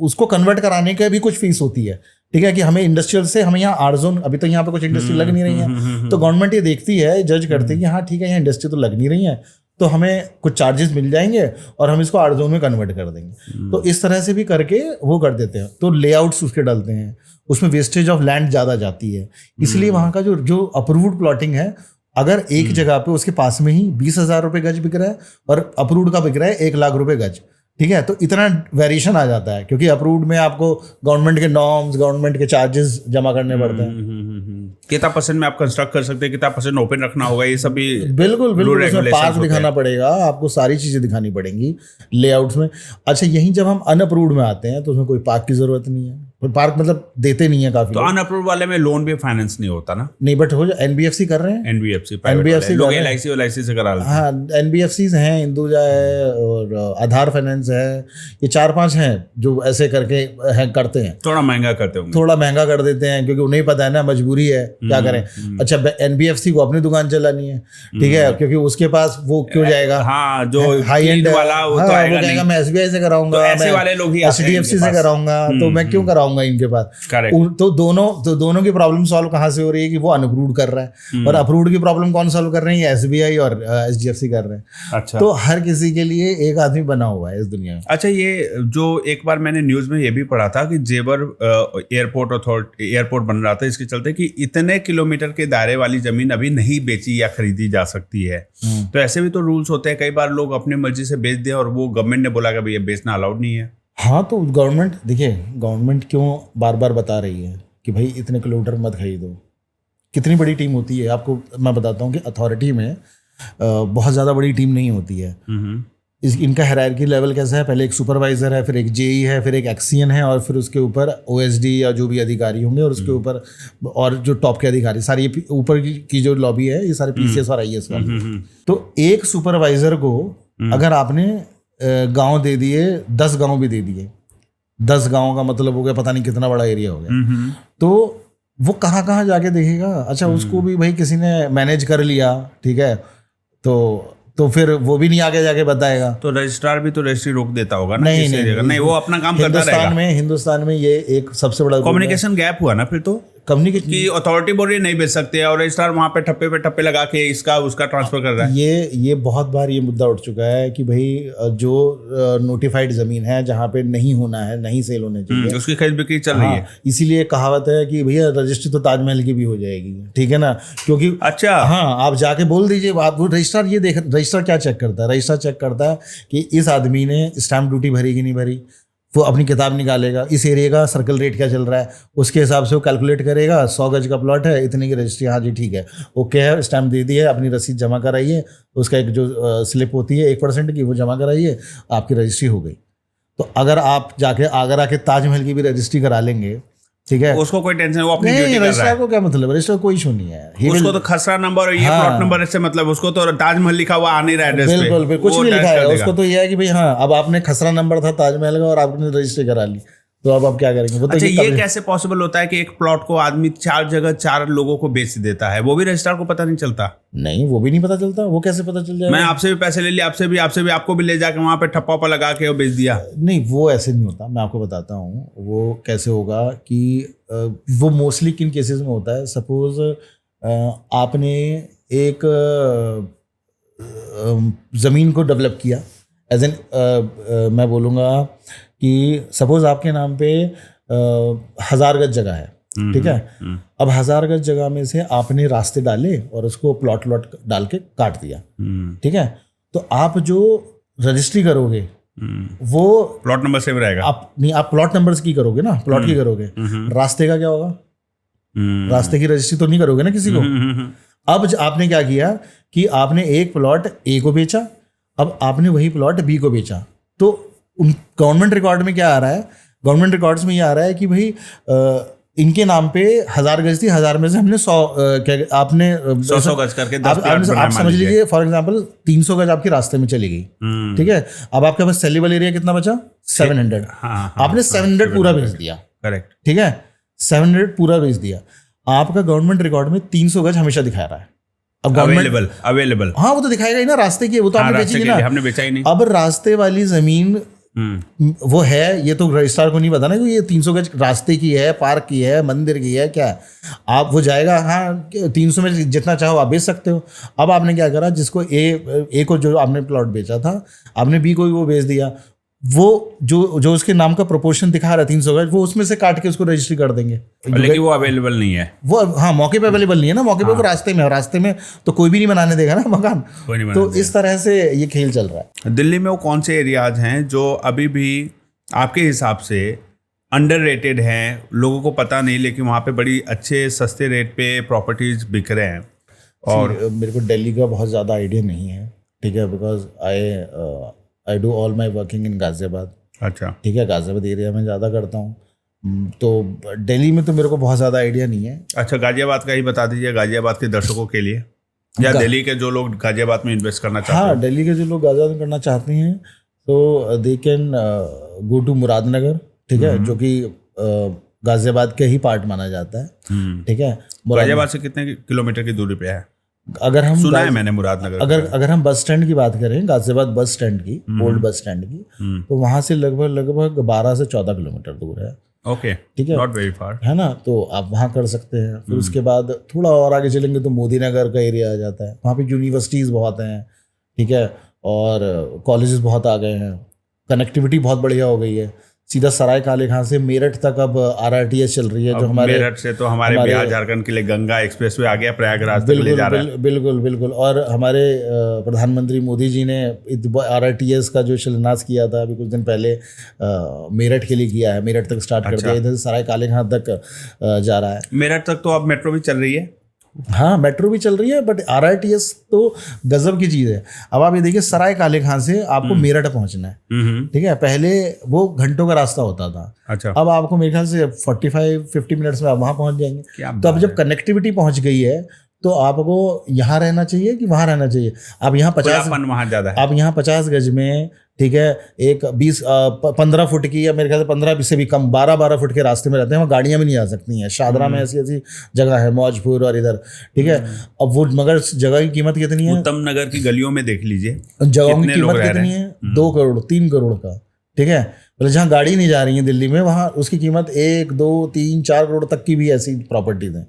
उसको कन्वर्ट कराने के भी कुछ फीस होती है। ठीक है, कि हमें इंडस्ट्रियल से हमें यहाँ आर जोन, अभी तो यहाँ पे कुछ इंडस्ट्री लग नहीं रही है, तो गवर्नमेंट ये देखती है, जज करती है कि हाँ ठीक है, यहाँ इंडस्ट्री तो लग नहीं रही है, तो हमें कुछ चार्जेस मिल जाएंगे और हम इसको आर जोन में कन्वर्ट कर देंगे। तो इस तरह से भी करके वो कर देते हैं। तो लेआउट्स उसके डालते हैं, उसमें वेस्टेज ऑफ लैंड ज़्यादा जाती है, इसलिए वहाँ का जो अप्रूव्ड प्लॉटिंग है, अगर एक जगह पे उसके पास में ही 20,000 रुपये गज बिक रहा है और अप्रूव्ड का बिक रहा है 1,00,000 रुपये गज, ठीक है, तो इतना वेरिएशन आ जाता है, क्योंकि अप्रूव्ड में आपको गवर्नमेंट के नॉर्म्स, गवर्नमेंट के चार्जेस जमा करने पड़ते हैं। कितना परसेंट में आप कंस्ट्रक्ट कर सकते हैं, कितना परसेंट ओपन रखना होगा, ये सब भी बिल्कुल बिल्कुल, उसमें पार्क दिखाना पड़ेगा, आपको सारी चीजें दिखानी पड़ेंगी लेआउट्स में। अच्छा, यहीं जब हम अनअप्रूव्ड में आते हैं तो उसमें कोई पार्क की जरूरत नहीं है, पार्क मतलब देते नहीं है काफी। तो अनअप्रूव्ड वाले में लोन भी फाइनेंस नहीं होता ना? नहीं, बट हो जाए, एनबीएफसी कर रहे हैं, एनबीएफसी लोग एलआईसी से करा लेते हैं। हाँ, एनबीएफसी हैं, हिंदुजा है और आधार फाइनेंस है, ये 4-5 हैं जो ऐसे करके करते हैं। थोड़ा महंगा करते होंगे, थोड़ा महंगा कर देते हैं, क्योंकि उन्हें पता है ना, मजबूरी है, क्या करें। अच्छा, एनबीएफसी को अपनी दुकान चलानी है, ठीक है, क्योंकि उसके पास वो क्यों जाएगा, हाँ, जो हाई एंड वाला वो तो आएगा नहीं, मैं एसबीआई से कराऊंगा, ऐसे वाले लोग ही एचडीएफसी से कराऊंगा, तो मैं क्यों कराऊंगा इनके पास। तो दोनों की प्रॉब्लम सॉल्व कहाँ से हो रही है कि वो अनअप्रूव्ड कर रहा है, और अप्रूव्ड की प्रॉब्लम कौन सॉल्व कर रहे हैं, एसबीआई और एचडीएफसी कर रहे हैं। अच्छा, तो हर किसी के लिए एक आदमी बना हुआ है इस दुनिया में। अच्छा, ये जो एक बार मैंने न्यूज में ये भी पढ़ा था कि जेवर एयरपोर्ट बन रहा था इसके चलते कि इतने किलोमीटर के दायरे वाली जमीन अभी नहीं बेची या खरीदी जा सकती है। तो ऐसे भी तो रूल्स होते हैं, कई बार लोग अपनी मर्जी से बेच दें और वो गवर्नमेंट ने बोला कि भैया बेचना अलाउड नहीं है। हाँ, तो गवर्नमेंट, देखिए, गवर्नमेंट क्यों बार बार बता रही है कि भाई इतने किलोमीटर मत खरीदो। कितनी बड़ी टीम होती है, आपको मैं बताता हूँ कि अथॉरिटी में बहुत ज़्यादा बड़ी टीम नहीं होती है। इनका हायरार्की लेवल कैसा है, पहले एक सुपरवाइजर है, फिर एक जेई है, फिर एक एक्सीएन है, और फिर उसके ऊपर ओएसडी या जो भी अधिकारी होंगे, और उसके ऊपर और जो टॉप के अधिकारी, सारी ये ऊपर की जो लॉबी है, ये सारे पीसीएस और आईएएस वाले। तो एक सुपरवाइजर को अगर आपने गांव दे दिए, 10 गांव भी दे दिए, 10 गांव का मतलब हो गया पता नहीं कितना बड़ा एरिया हो गया, तो वो कहाँ कहाँ जाके देखेगा। अच्छा, उसको भी भाई किसी ने मैनेज कर लिया, ठीक है, तो फिर वो भी नहीं आगे जाके बताएगा। तो रजिस्ट्रार भी तो रजिस्ट्री रोक देता होगा ना? नहीं, वो अपना काम करता रहेगा। हिंदुस्तान में ये एक सबसे बड़ा कम्युनिकेशन गैप हुआ ना फिर तो, कम्युनिकेशन की अथॉरिटी बोल रही नहीं बेच सकते और रजिस्ट्रार वहां पे ठप्पे लगा के इसका उसका ट्रांसफर कर रहा है। ये बहुत बार ये मुद्दा उठ चुका है कि भाई जो नोटिफाइड जमीन है जहाँ पे नहीं होना है, नहीं सेल होने चाहिए, उसकी खरीद बिक्री चल रही है। इसीलिए कहावत है कि भैया रजिस्ट्री तो ताजमहल की भी हो जाएगी, ठीक है ना, क्योंकि अच्छा, हाँ, आप जाके बोल दीजिए, आप रजिस्ट्रार ये देख, रजिस्ट्रार क्या चेक करता है, रजिस्ट्रार चेक करता है कि इस आदमी ने स्टैम्प ड्यूटी भरी कि नहीं भरी। वो अपनी किताब निकालेगा, इस एरिया का सर्कल रेट क्या चल रहा है, उसके हिसाब से वो कैलकुलेट करेगा, 100 गज का प्लॉट है, इतने की रजिस्ट्री, हाँ जी ठीक है, ओके है, स्टैम्प दे दी है, अपनी रसीद जमा कराइए, उसका एक जो स्लिप होती है 1% की, वो जमा कराइए, आपकी रजिस्ट्री हो गई। तो अगर आप जाके आगरा के ताजमहल की भी रजिस्ट्री करा लेंगे, ठीक है, उसको कोई टेंशन, वो अपनी ड्यूटी कर रहा है। रजिस्ट्रार को क्या मतलब, रजिस्ट्रार कोई इशू नहीं है, उसको तो खसरा नंबर और ये प्लॉट नंबर से मतलब, उसको तो ताजमहल लिखा हुआ आ नहीं रहा है एड्रेस पे, बिल्कुल कुछ नहीं लिखा है, उसको तो ये है कि भाई हाँ, अब आपने खसरा नंबर था ताजमहल का और आपने रजिस्ट्री करा ली, तो अब आप क्या करेंगे। अच्छा, ये कैसे पॉसिबल होता है कि एक प्लॉट को आदमी 4 जगह 4 लोगों को बेच देता है, वो भी रजिस्ट्रार को पता नहीं चलता? नहीं, वो भी नहीं पता चलता, वो कैसे पता चल जाएगा? मैं आपसे भी पैसे ले लिया, आपसे भी आपको भी ले जाके वहां पे ठप्पा पर लगा के वो बेच दिया। नहीं, वो ऐसे नहीं होता, मैं आपको बताता हूँ वो कैसे होगा कि वो मोस्टली किन केसेस में होता है। सपोज आपने एक ज़मीन को डेवलप किया, एज एन मैं बोलूँगा कि सपोज आपके नाम पे 1000 गज जगह है, ठीक है, अब 1000 गज जगह में से आपने रास्ते डाले और उसको प्लॉट डाल के काट दिया, ठीक है, तो आप जो रजिस्ट्री करोगे वो प्लॉट नंबर सेम रहेगा। आप नहीं, आप प्लॉट नंबर्स की करोगे ना, प्लॉट की करोगे, रास्ते का क्या होगा? रास्ते की रजिस्ट्री तो नहीं करोगे ना किसी को। अब आपने क्या किया कि आपने एक प्लॉट ए को बेचा, अब आपने वही प्लॉट बी को बेचा, तो गवर्नमेंट रिकॉर्ड में क्या आ रहा है? गवर्नमेंट रिकॉर्ड्स में ये आ रहा है कि भाई इनके नाम पे 1000 गज थी, 1000 में से हमने 100 आपने 100 गज करके 10 आप समझ लीजिए फॉर एग्जांपल 300 गज आपके रास्ते में चली गई, ठीक है। अब आपके पास सेलेबल एरिया कितना बचा? 700। आपने 700 पूरा भेज दिया, करेक्ट, ठीक है, 700 पूरा भेज दिया। आपका गवर्नमेंट रिकॉर्ड में 300 गज हमेशा दिखा रहा है। अब गवर्नमेंट अवेलेबल, हाँ वो तो दिखाएगा ही ना, रास्ते की, वो तो आपने बेची ना, हमने बेचा ही नहीं। अब रास्ते वाली जमीन वो है, ये तो रजिस्ट्रार को नहीं पता ना कि ये 300 गज रास्ते की है, पार्क की है, मंदिर की है, क्या है। आप वो जाएगा, हाँ 300 में जितना चाहो आप बेच सकते हो। अब आपने क्या करा, जिसको ए को जो आपने प्लॉट बेचा था, आपने बी को भी वो बेच दिया। वो जो उसके नाम का प्रोपोर्शन दिखा रहा है 300 गज, वो उसमें से काट के उसको रजिस्ट्री कर देंगे, लेकिन वो अवेलेबल नहीं है। वो हाँ मौके पे अवेलेबल नहीं है ना, मौके पे वो रास्ते में है, रास्ते में तो कोई भी नहीं बनाने देगा ना मकान। तो इस तरह से ये खेल चल रहा है। दिल्ली में वो कौन से एरियाज हैं जो अभी भी आपके हिसाब से अंडररेटेड हैं, लोगों को पता नहीं, लेकिन वहाँ पे बड़ी अच्छे सस्ते रेट पे प्रॉपर्टीज बिक रहे हैं? और मेरे को दिल्ली का बहुत ज़्यादा आइडिया नहीं है, ठीक है, because I do all my working in Ghaziabad. अच्छा, ठीक है, गाज़ियाबाद एरिया में ज़्यादा करता हूँ, तो दिल्ली में तो मेरे को बहुत ज़्यादा आइडिया नहीं है। अच्छा, गाज़ियाबाद का ही बता दीजिए गाज़ियाबाद के दर्शकों के लिए, या दिल्ली के जो लोग गाज़ियाबाद में इन्वेस्ट करना चाहते हैं। हाँ, दिल्ली के जो लोग गाज़ियाबाद में करना चाहते हैं तो they can go to Muradnagar, ठीक है, जो कि गाज़ियाबाद के ही पार्ट माना जाता है, ठीक है। गाज़ियाबाद से कितने किलोमीटर की दूरी पे है? अगर हम सुना है मैंने मुरादनगर। अगर हम बस स्टैंड की बात करें, गाज़ियाबाद बस स्टैंड की, ओल्ड बस स्टैंड की, तो वहां से लगभग 12 से 14 किलोमीटर दूर है। ओके, ठीक है, नॉट वेरी फार, है ना। तो आप वहाँ कर सकते हैं। फिर उसके बाद थोड़ा और आगे चलेंगे तो मोदी नगर का एरिया आ जाता है, वहाँ पे यूनिवर्सिटीज़ बहुत हैं, ठीक है, और कॉलेजेस बहुत आ गए हैं, कनेक्टिविटी बहुत बढ़िया हो गई है। सीधा सराय काले खां से मेरठ तक अब RRTS चल रही है, जो हमारे मेरठ से तो हमारे बिहार झारखंड के लिए गंगा एक्सप्रेसवे आ गया, प्रयागराज तक ले जा रहा है। बिल्कुल। और हमारे प्रधानमंत्री मोदी जी ने RRTS का जो शिलान्यास किया था अभी कुछ दिन पहले, मेरठ के लिए किया है, मेरठ तक स्टार्ट कर दिया, इधर सराय काले खां तक जा रहा है। मेरठ तक तो अब मेट्रो भी चल रही है। हाँ, मेट्रो भी चल रही है, बट RRTS तो गजब की चीज़ है। अब आप ये देखिए, सराय काले खां से आपको मेरठ पहुंचना है, ठीक है, पहले वो घंटों का रास्ता होता था। अच्छा, अब आपको मेरे ख्याल से 45-50 मिनट्स में आप वहाँ पहुँच जाएंगे। तो अब जब कनेक्टिविटी पहुँच गई है तो आपको यहाँ रहना चाहिए कि वहाँ रहना चाहिए। अब यहाँ 50 गज में, ठीक है, एक 15 फुट की, या मेरे ख्याल से 15 से भी कम 12 फुट के रास्ते में रहते हैं, वहाँ गाड़ियाँ भी नहीं जा सकती हैं। शादरा में ऐसी जगह है, मौजपुर और इधर, ठीक है। अब वो मगर जगह की कीमत कितनी है? उत्तम नगर की गलियों में देख लीजिए, जगहों की कीमत कितनी है? 2 करोड़ 3 करोड़ का, ठीक है। मतलब जहाँ गाड़ी नहीं जा रही है दिल्ली में, वहाँ उसकी कीमत 1, 2, 3, 4 करोड़ तक की भी ऐसी प्रॉपर्टीज हैं।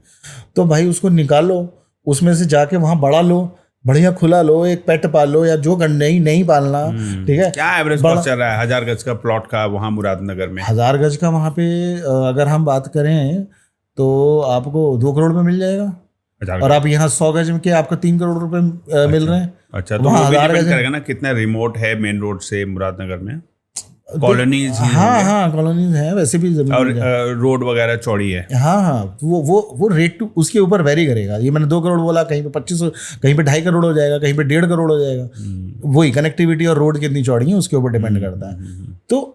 तो भाई उसको निकालो, उसमें से जाके वहाँ बड़ा लो, बढ़िया खुला लो, एक पेट पाल लो, या जो नहीं पालना, ठीक है। क्या एवरेज कॉस्ट चल रहा है 1000 गज का प्लॉट का वहाँ मुरादनगर में? 1000 गज का वहाँ पे अगर हम बात करें तो आपको 2 करोड़ में मिल जाएगा, और आप यहाँ 100 गज में के आपको 3 करोड़ रुपए मिल रहे हैं। अच्छा, तो वो भी डिपेंड करेगा ना कितना रिमोट है मेन रोड से मुरादनगर में। कॉलोनीज, हाँ कॉलोनीज हैं, वैसे भी जमीन और रोड वगैरह चौड़ी है। हाँ, वो रेट टू उसके ऊपर वेरी करेगा। ये मैंने 2 करोड़ बोला, कहीं पे 25, कहीं पे 2.5 करोड़ हो जाएगा, कहीं पे 1.5 करोड़ हो जाएगा। वही कनेक्टिविटी और रोड कितनी चौड़ी है उसके ऊपर डिपेंड करता है। तो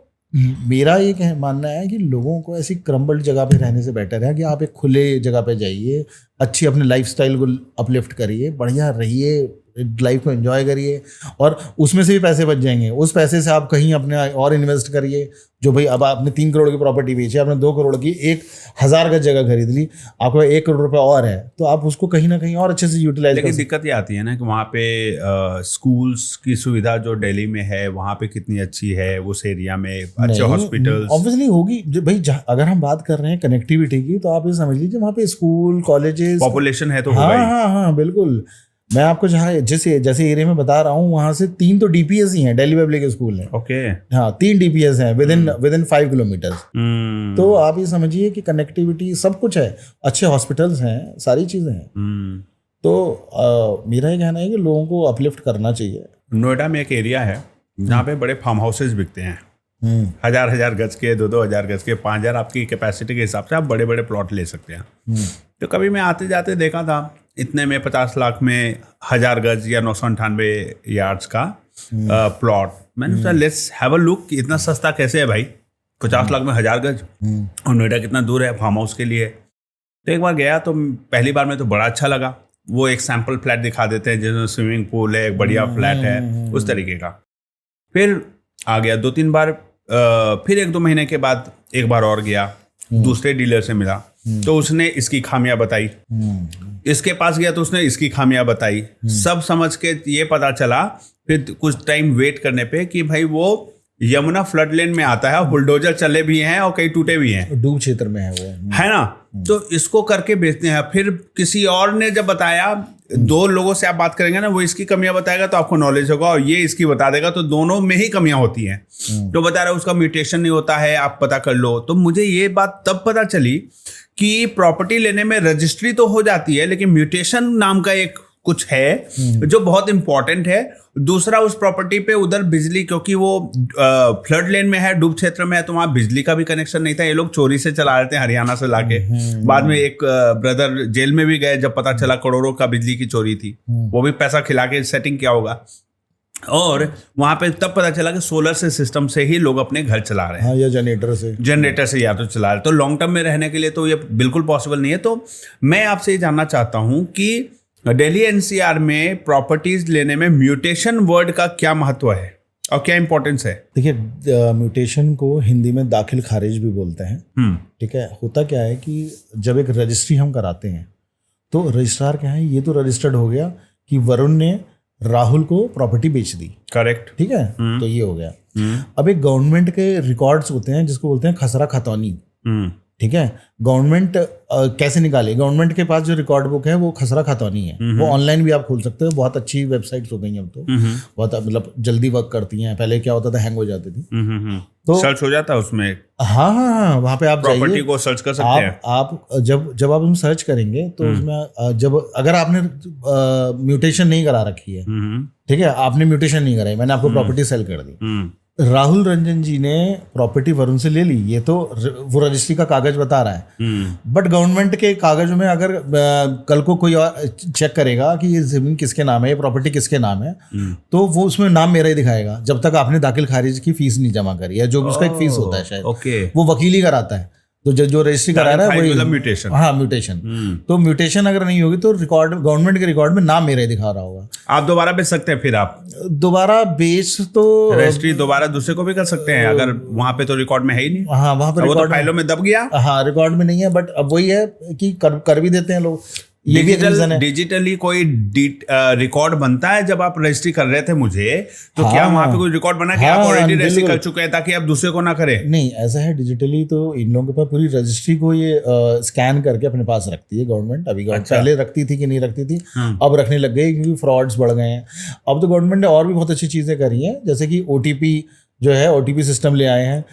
मेरा ये मानना है कि लोगों को ऐसी क्रम्बल्ड जगह पे रहने से बेटर है कि आप एक खुले जगह पे जाइए, अच्छी अपने लाइफस्टाइल को अपलिफ्ट करिए, बढ़िया रहिए, लाइफ को एंजॉय करिए, और उसमें से भी पैसे बच जाएंगे। उस पैसे से आप कहीं अपने और इन्वेस्ट करिए। जो भाई अब आपने 3 करोड़ की प्रॉपर्टी बेची, आपने 2 करोड़ की 1000 गज जगह खरीद ली, आपको 1 करोड़ रुपए और है, तो आप उसको कहीं ना कहीं और अच्छे से यूटिलाइज। लेकिन दिक्कत ये आती है ना कि वहाँ पे स्कूल्स की सुविधा जो दिल्ली में है वहाँ पे कितनी अच्छी है, उस एरिया में अच्छे हॉस्पिटल्स ऑब्वियसली होगी भाई। अगर हम बात कर रहे हैं कनेक्टिविटी की, तो आप ये समझ लीजिए वहाँ पे स्कूल, कॉलेजेस, पॉपुलेशन है तो हाँ बिल्कुल। मैं आपको जैसे एरिया में बता रहा हूँ, वहां से 3 तो DPS ही हैं, दिल्ली पब्लिक स्कूल है। ओके, हाँ 3 DPS हैं विद इन 5 किलोमीटर। तो आप ये समझिए कि कनेक्टिविटी सब कुछ है, अच्छे हॉस्पिटल्स हैं, सारी चीजें हैं। तो मेरा ये कहना है कि लोगों को अपलिफ्ट करना चाहिए। नोएडा में एक एरिया है जहाँ पे बड़े फार्म हाउसेज बिकते हैं, 1000 गज के, 2000 गज के, 5000, आपकी कैपेसिटी के हिसाब से आप बड़े बड़े प्लॉट ले सकते हैं। तो कभी मैं आते जाते देखा था इतने में 50 लाख में 1000 गज या 998 यार्ड्स का प्लॉट। मैंने सोचा लेट्स हैव अ लुक, इतना सस्ता कैसे है भाई, 50 लाख में 1000 गज, और नोएडा कितना दूर है फार्म हाउस के लिए। तो एक बार गया तो पहली बार में तो बड़ा अच्छा लगा। वो एक सैंपल फ्लैट दिखा देते हैं जिसमें स्विमिंग पूल है, एक बढ़िया फ्लैट है, उस तरीके का। फिर आ गया 2-3 बार, फिर 1-2 महीने के बाद एक बार और गया, दूसरे डीलर से मिला तो उसने इसकी खामियां बताई, इसके पास गया तो उसने इसकी खामियां बताई, सब समझ के ये पता चला फिर कुछ टाइम वेट करने पे कि भाई वो यमुना फ्लड लेन में आता है, बुलडोजर चले भी हैं और कई टूटे भी हैं, डूब क्षेत्र में है वो, है ना। तो इसको करके बेचते हैं। फिर किसी और ने जब बताया, 2 लोगों से आप बात करेंगे ना, वो इसकी कमियां बताएगा तो आपको नॉलेज होगा, और ये इसकी बता देगा, तो दोनों में ही कमियां होती हैं। तो बता रहा है उसका म्यूटेशन नहीं होता है, आप पता कर लो। तो मुझे ये बात तब पता चली कि प्रॉपर्टी लेने में रजिस्ट्री तो हो जाती है, लेकिन म्यूटेशन नाम का एक कुछ है जो बहुत इंपॉर्टेंट है। दूसरा, उस प्रॉपर्टी पे उधर बिजली, क्योंकि वो फ्लड लेन में है, डूब क्षेत्र में है, तो वहाँ बिजली का भी कनेक्शन नहीं था। ये लोग चोरी से चला रहे थे हरियाणा से लाके। बाद में एक ब्रदर जेल में भी गए जब पता चला करोड़ों का बिजली की चोरी थी, वो भी पैसा खिला के सेटिंग किया होगा। और वहां पे तब पता चला कि सोलर से सिस्टम से ही लोग अपने घर चला रहे हैं, हाँ, या जनरेटर से या तो चला रहे। तो लॉन्ग टर्म में रहने के लिए तो ये बिल्कुल पॉसिबल नहीं है। तो मैं आपसे ये जानना चाहता हूं कि दिल्ली एनसीआर में प्रॉपर्टीज लेने में म्यूटेशन वर्ड का क्या महत्व है और क्या इंपॉर्टेंस है? देखिए, म्यूटेशन को हिंदी में दाखिल खारिज भी बोलते हैं। ठीक है, होता क्या है कि जब एक रजिस्ट्री हम कराते हैं तो रजिस्ट्रार क्या है, ये तो रजिस्टर्ड हो गया कि वरुण ने राहुल को प्रॉपर्टी बेच दी, करेक्ट, ठीक है, तो ये हो गया। अब एक गवर्नमेंट के रिकॉर्ड्स होते हैं जिसको बोलते हैं खसरा खतौनी, ठीक है। गवर्नमेंट कैसे निकाले, गवर्नमेंट के पास जो रिकॉर्ड बुक है वो खसरा खतौनी है, वो ऑनलाइन भी आप खोल सकते हो, बहुत अच्छी वेबसाइट्स हो गई हैं अब तो, बहुत मतलब जल्दी वर्क करती हैं। पहले क्या होता था, हैंग हो जाती थी, तो सर्च हो जाता है उसमें। हाँ, वहाँ पे आप प्रॉपर्टी को सर्च कर सकते हैं। आप जब आप उसमें सर्च करेंगे तो उसमें जब अगर आपने म्यूटेशन नहीं करा रखी है, ठीक है, आपने म्यूटेशन नहीं कराई, मैंने आपको प्रॉपर्टी सेल कर दी, राहुल रंजन जी ने प्रॉपर्टी वरुण से ले ली, ये तो वो रजिस्ट्री का कागज बता रहा है। बट गवर्नमेंट के कागजों में अगर कल को कोई और चेक करेगा कि ये जमीन किसके नाम है, ये प्रॉपर्टी किसके नाम है, तो वो उसमें नाम मेरा ही दिखाएगा जब तक आपने दाखिल खारिज की फीस नहीं जमा करी है, जो भी उसका एक फीस होता है शायद, वो वकील ही कराता है। तो जो रजिस्ट्री करा रहा है वही म्यूटेशन, हाँ म्यूटेशन। तो म्यूटेशन अगर नहीं होगी तो रिकॉर्ड, गवर्नमेंट के रिकॉर्ड में नाम मेरा ही दिखा रहा होगा। आप दोबारा बेच सकते हैं, फिर आप दोबारा बेच तो रजिस्ट्री दोबारा दूसरे को भी कर सकते हैं, अगर वहां पे तो रिकॉर्ड में है ही नहीं। हाँ, वहां पे रिकॉर्ड फाइलों में दब गया, हाँ रिकॉर्ड में नहीं है। बट अब वही है कि कर भी देते हैं लोग, ये भी एक रीजन है। डिजिटली कोई रिकॉर्ड बनता है जब आप रजिस्ट्री कर रहे थे मुझे, तो हाँ, क्या वहां पे कोई रिकॉर्ड बना कि आप ऑलरेडी रजिस्ट्री कर चुके हैं ताकि आप दूसरे को ना करें? नहीं, ऐसा है, डिजिटली तो इन लोगों के पास पूरी रजिस्ट्री को ये स्कैन करके अपने पास रखती है गवर्नमेंट। अभी पहले रखती थी कि नहीं रखती थी, अब रखने लग गई क्योंकि फ्रॉड्स बढ़ गए हैं। अब तो गवर्नमेंट ने और भी बहुत अच्छी चीजें करी हैं, जैसे कि ओटीपी जो है, ओटीपी सिस्टम ले आए हैं।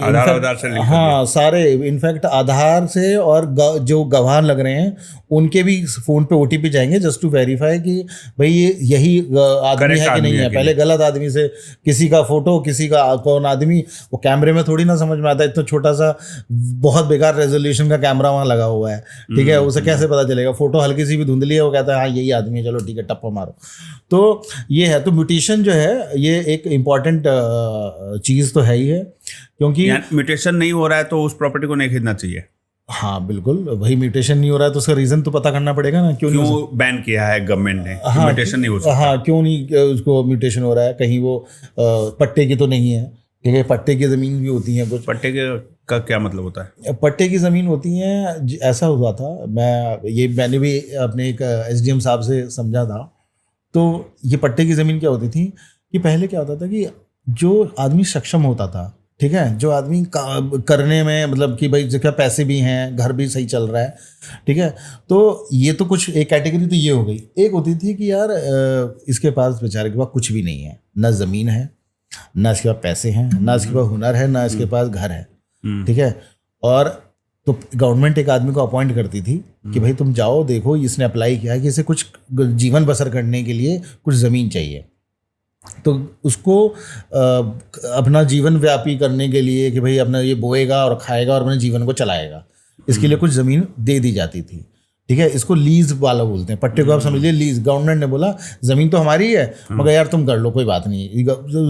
आधार से लिंक, हाँ, सारे इनफैक्ट आधार से, और जो गवाह लग रहे हैं उनके भी फोन पे ओटीपी जाएंगे जस्ट टू वेरीफाई कि भाई ये यही आदमी है कि नहीं है। पहले गलत आदमी से किसी का फोटो, किसी का कौन आदमी, वो कैमरे में थोड़ी ना समझ में आता है, इतना छोटा सा बहुत बेकार रेजोल्यूशन का कैमरा वहाँ लगा हुआ है, ठीक है, उसे कैसे पता चलेगा? फोटो हल्की सी भी धुंधली है, वो कहता है हाँ यही आदमी है, चलो ठीक है, टप्पा मारो। तो ये है, तो म्यूटेशन जो है ये एक इम्पॉर्टेंट चीज़ तो है ही है, क्योंकि म्यूटेशन नहीं हो रहा है तो उस प्रॉपर्टी को नहीं खरीदना चाहिए। हाँ बिल्कुल, वही म्यूटेशन नहीं हो रहा है तो उसका रीजन तो पता करना पड़ेगा ना, क्यों बैन किया है गवर्नमेंट ने, हाँ, म्यूटेशन नहीं हो सकता। हाँ, क्यों नहीं उसको म्यूटेशन हो रहा है? कहीं वो पट्टे की तो नहीं है, ठीक है, पट्टे की ज़मीन भी होती है कुछ। पट्टे का क्या मतलब होता है? पट्टे की ज़मीन होती है, ऐसा हुआ था, मैंने भी अपने एक SDM साहब से समझा था। तो ये पट्टे की ज़मीन क्या होती थी कि पहले क्या होता था कि जो आदमी सक्षम होता था, ठीक है, जो आदमी करने में, मतलब कि भाई जिसके पैसे भी हैं, घर भी सही चल रहा है, ठीक है, तो ये तो कुछ एक कैटेगरी तो ये हो गई। एक होती थी कि यार इसके पास बेचारे के पास कुछ भी नहीं है, ना ज़मीन है, ना इसके पास पैसे हैं, ना इसके पास हुनर है, ना इसके पास घर है, ठीक है। और तो गवर्नमेंट एक आदमी को अपॉइंट करती थी कि भाई तुम जाओ, देखो इसने अप्लाई किया है कि इसे कुछ जीवन बसर करने के लिए कुछ ज़मीन चाहिए, तो उसको अपना जीवन व्यापी करने के लिए कि भाई अपना ये बोएगा और खाएगा और अपने जीवन को चलाएगा, इसके लिए कुछ ज़मीन दे दी जाती थी। ठीक है, इसको लीज वाला बोलते हैं, पट्टे को आप समझिए लीज। गवर्नमेंट ने बोला ज़मीन तो हमारी है मगर यार तुम कर लो, कोई बात नहीं।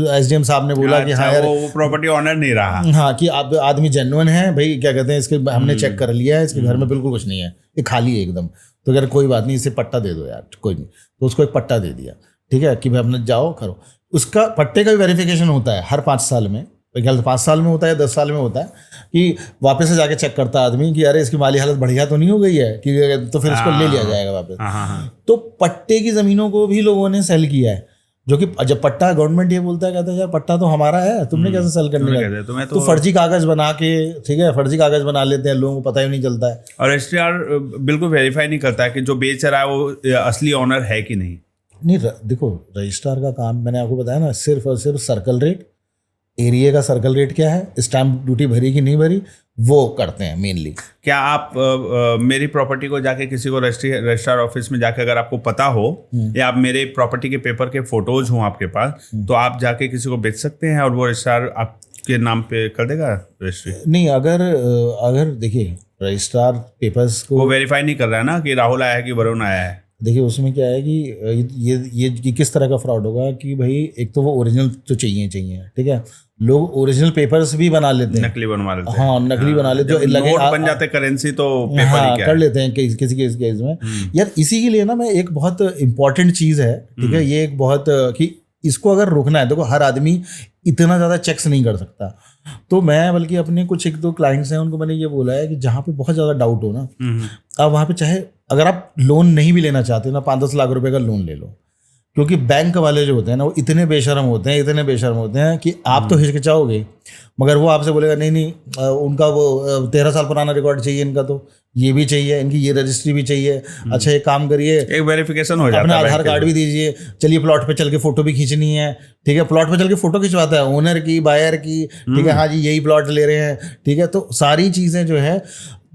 एसडीएम साहब ने बोला कि हाँ यार वो प्रॉपर्टी ऑनर नहीं रहा। हाँ कि आप आदमी जेन्युइन है भाई, क्या कहते हैं इसके, हमने चेक कर लिया है, इसके घर में बिल्कुल कुछ नहीं है, ये खाली है एकदम। तो यार कोई बात नहीं, इसे पट्टा दे दो यार, कोई नहीं। तो उसको एक पट्टा दे दिया, ठीक है, कि भाई अपने जाओ करो। उसका पट्टे का भी वेरिफिकेशन होता है हर 5 साल में, ख्याल 5 साल में होता है, 10 साल में होता है, कि वापस से जाके चेक करता है आदमी कि अरे इसकी माली हालत बढ़िया तो नहीं हो गई है, कि तो फिर इसको ले लिया जाएगा वापस। तो पट्टे की ज़मीनों को भी लोगों ने सेल किया है, जो कि जब पट्टा गवर्नमेंट ये बोलता है, कहता है यार पट्टा तो हमारा है, तुमने कैसे सेल करने का? तो फर्जी कागज बना के, ठीक है, फर्जी कागज बना लेते हैं, लोगों को पता ही नहीं चलता है। और रजिस्ट्रार बिल्कुल वेरीफाई नहीं करता है कि जो बेच रहा है वो असली ऑनर है कि नहीं। देखो रजिस्ट्रार का काम मैंने आपको बताया ना, सिर्फ और सिर्फ सर्कल रेट, एरिया का सर्कल रेट क्या है, स्टैम्प ड्यूटी भरी कि नहीं भरी, वो करते हैं मेनली। क्या आप मेरी प्रॉपर्टी को जाके किसी को रजिस्ट्रार ऑफिस में जाके अगर आपको पता हो या आप मेरे प्रॉपर्टी के पेपर के फोटोज हों आपके पास, तो आप जाके किसी को बेच सकते हैं और वो रजिस्ट्रार आपके नाम पे कर देगा रजिस्ट्री? नहीं, अगर देखिए रजिस्ट्रार पेपर्स को वो वेरीफाई नहीं कर रहा है ना कि राहुल आया है कि वरुण आया है। देखिए उसमें क्या है कि ये किस तरह का फ्रॉड होगा कि भाई एक तो वो ओरिजिनल तो चाहिए, ठीक है, लोग ओरिजिनल पेपर्स भी बना लेते हैं, नकली बनवा लेते हैं। हाँ, नकली बना लेते हैं, नोट बन जाते करेंसी तो पेपर हाँ, ही क्या कर लेते हैं किसी केस में। यार इसी के लिए ना मैं एक बहुत इंपॉर्टेंट चीज़ है, ठीक है, ये एक बहुत कि इसको अगर रोकना है, देखो हर आदमी इतना ज़्यादा चेक्स नहीं कर सकता। तो मैं बल्कि अपने कुछ 1-2 क्लाइंट्स हैं उनको मैंने ये बोला है कि जहाँ पे बहुत ज़्यादा डाउट हो ना, आप वहाँ पे चाहे अगर आप लोन नहीं भी लेना चाहते ना, 5-10 लाख रुपए का लोन ले लो, क्योंकि बैंक वाले जो होते हैं ना वो इतने बेशर्म होते हैं कि आप तो हिचकिचाओगे, मगर वो आपसे बोलेगा नहीं उनका वो 13 साल पुराना रिकॉर्ड चाहिए, इनका तो ये भी चाहिए, इनकी ये रजिस्ट्री भी चाहिए। अच्छा एक काम करिए, एक वेरिफिकेशन हो जाता है, अपना आधार कार्ड भी दीजिए, चलिए प्लॉट पे चल के फोटो भी खींचनी है, ठीक है, प्लॉट पे चल के फोटो खिंचवाता है, ओनर की, बायर की, ठीक है, हाँ जी यही प्लॉट ले रहे हैं, ठीक है। तो सारी चीज़ें जो है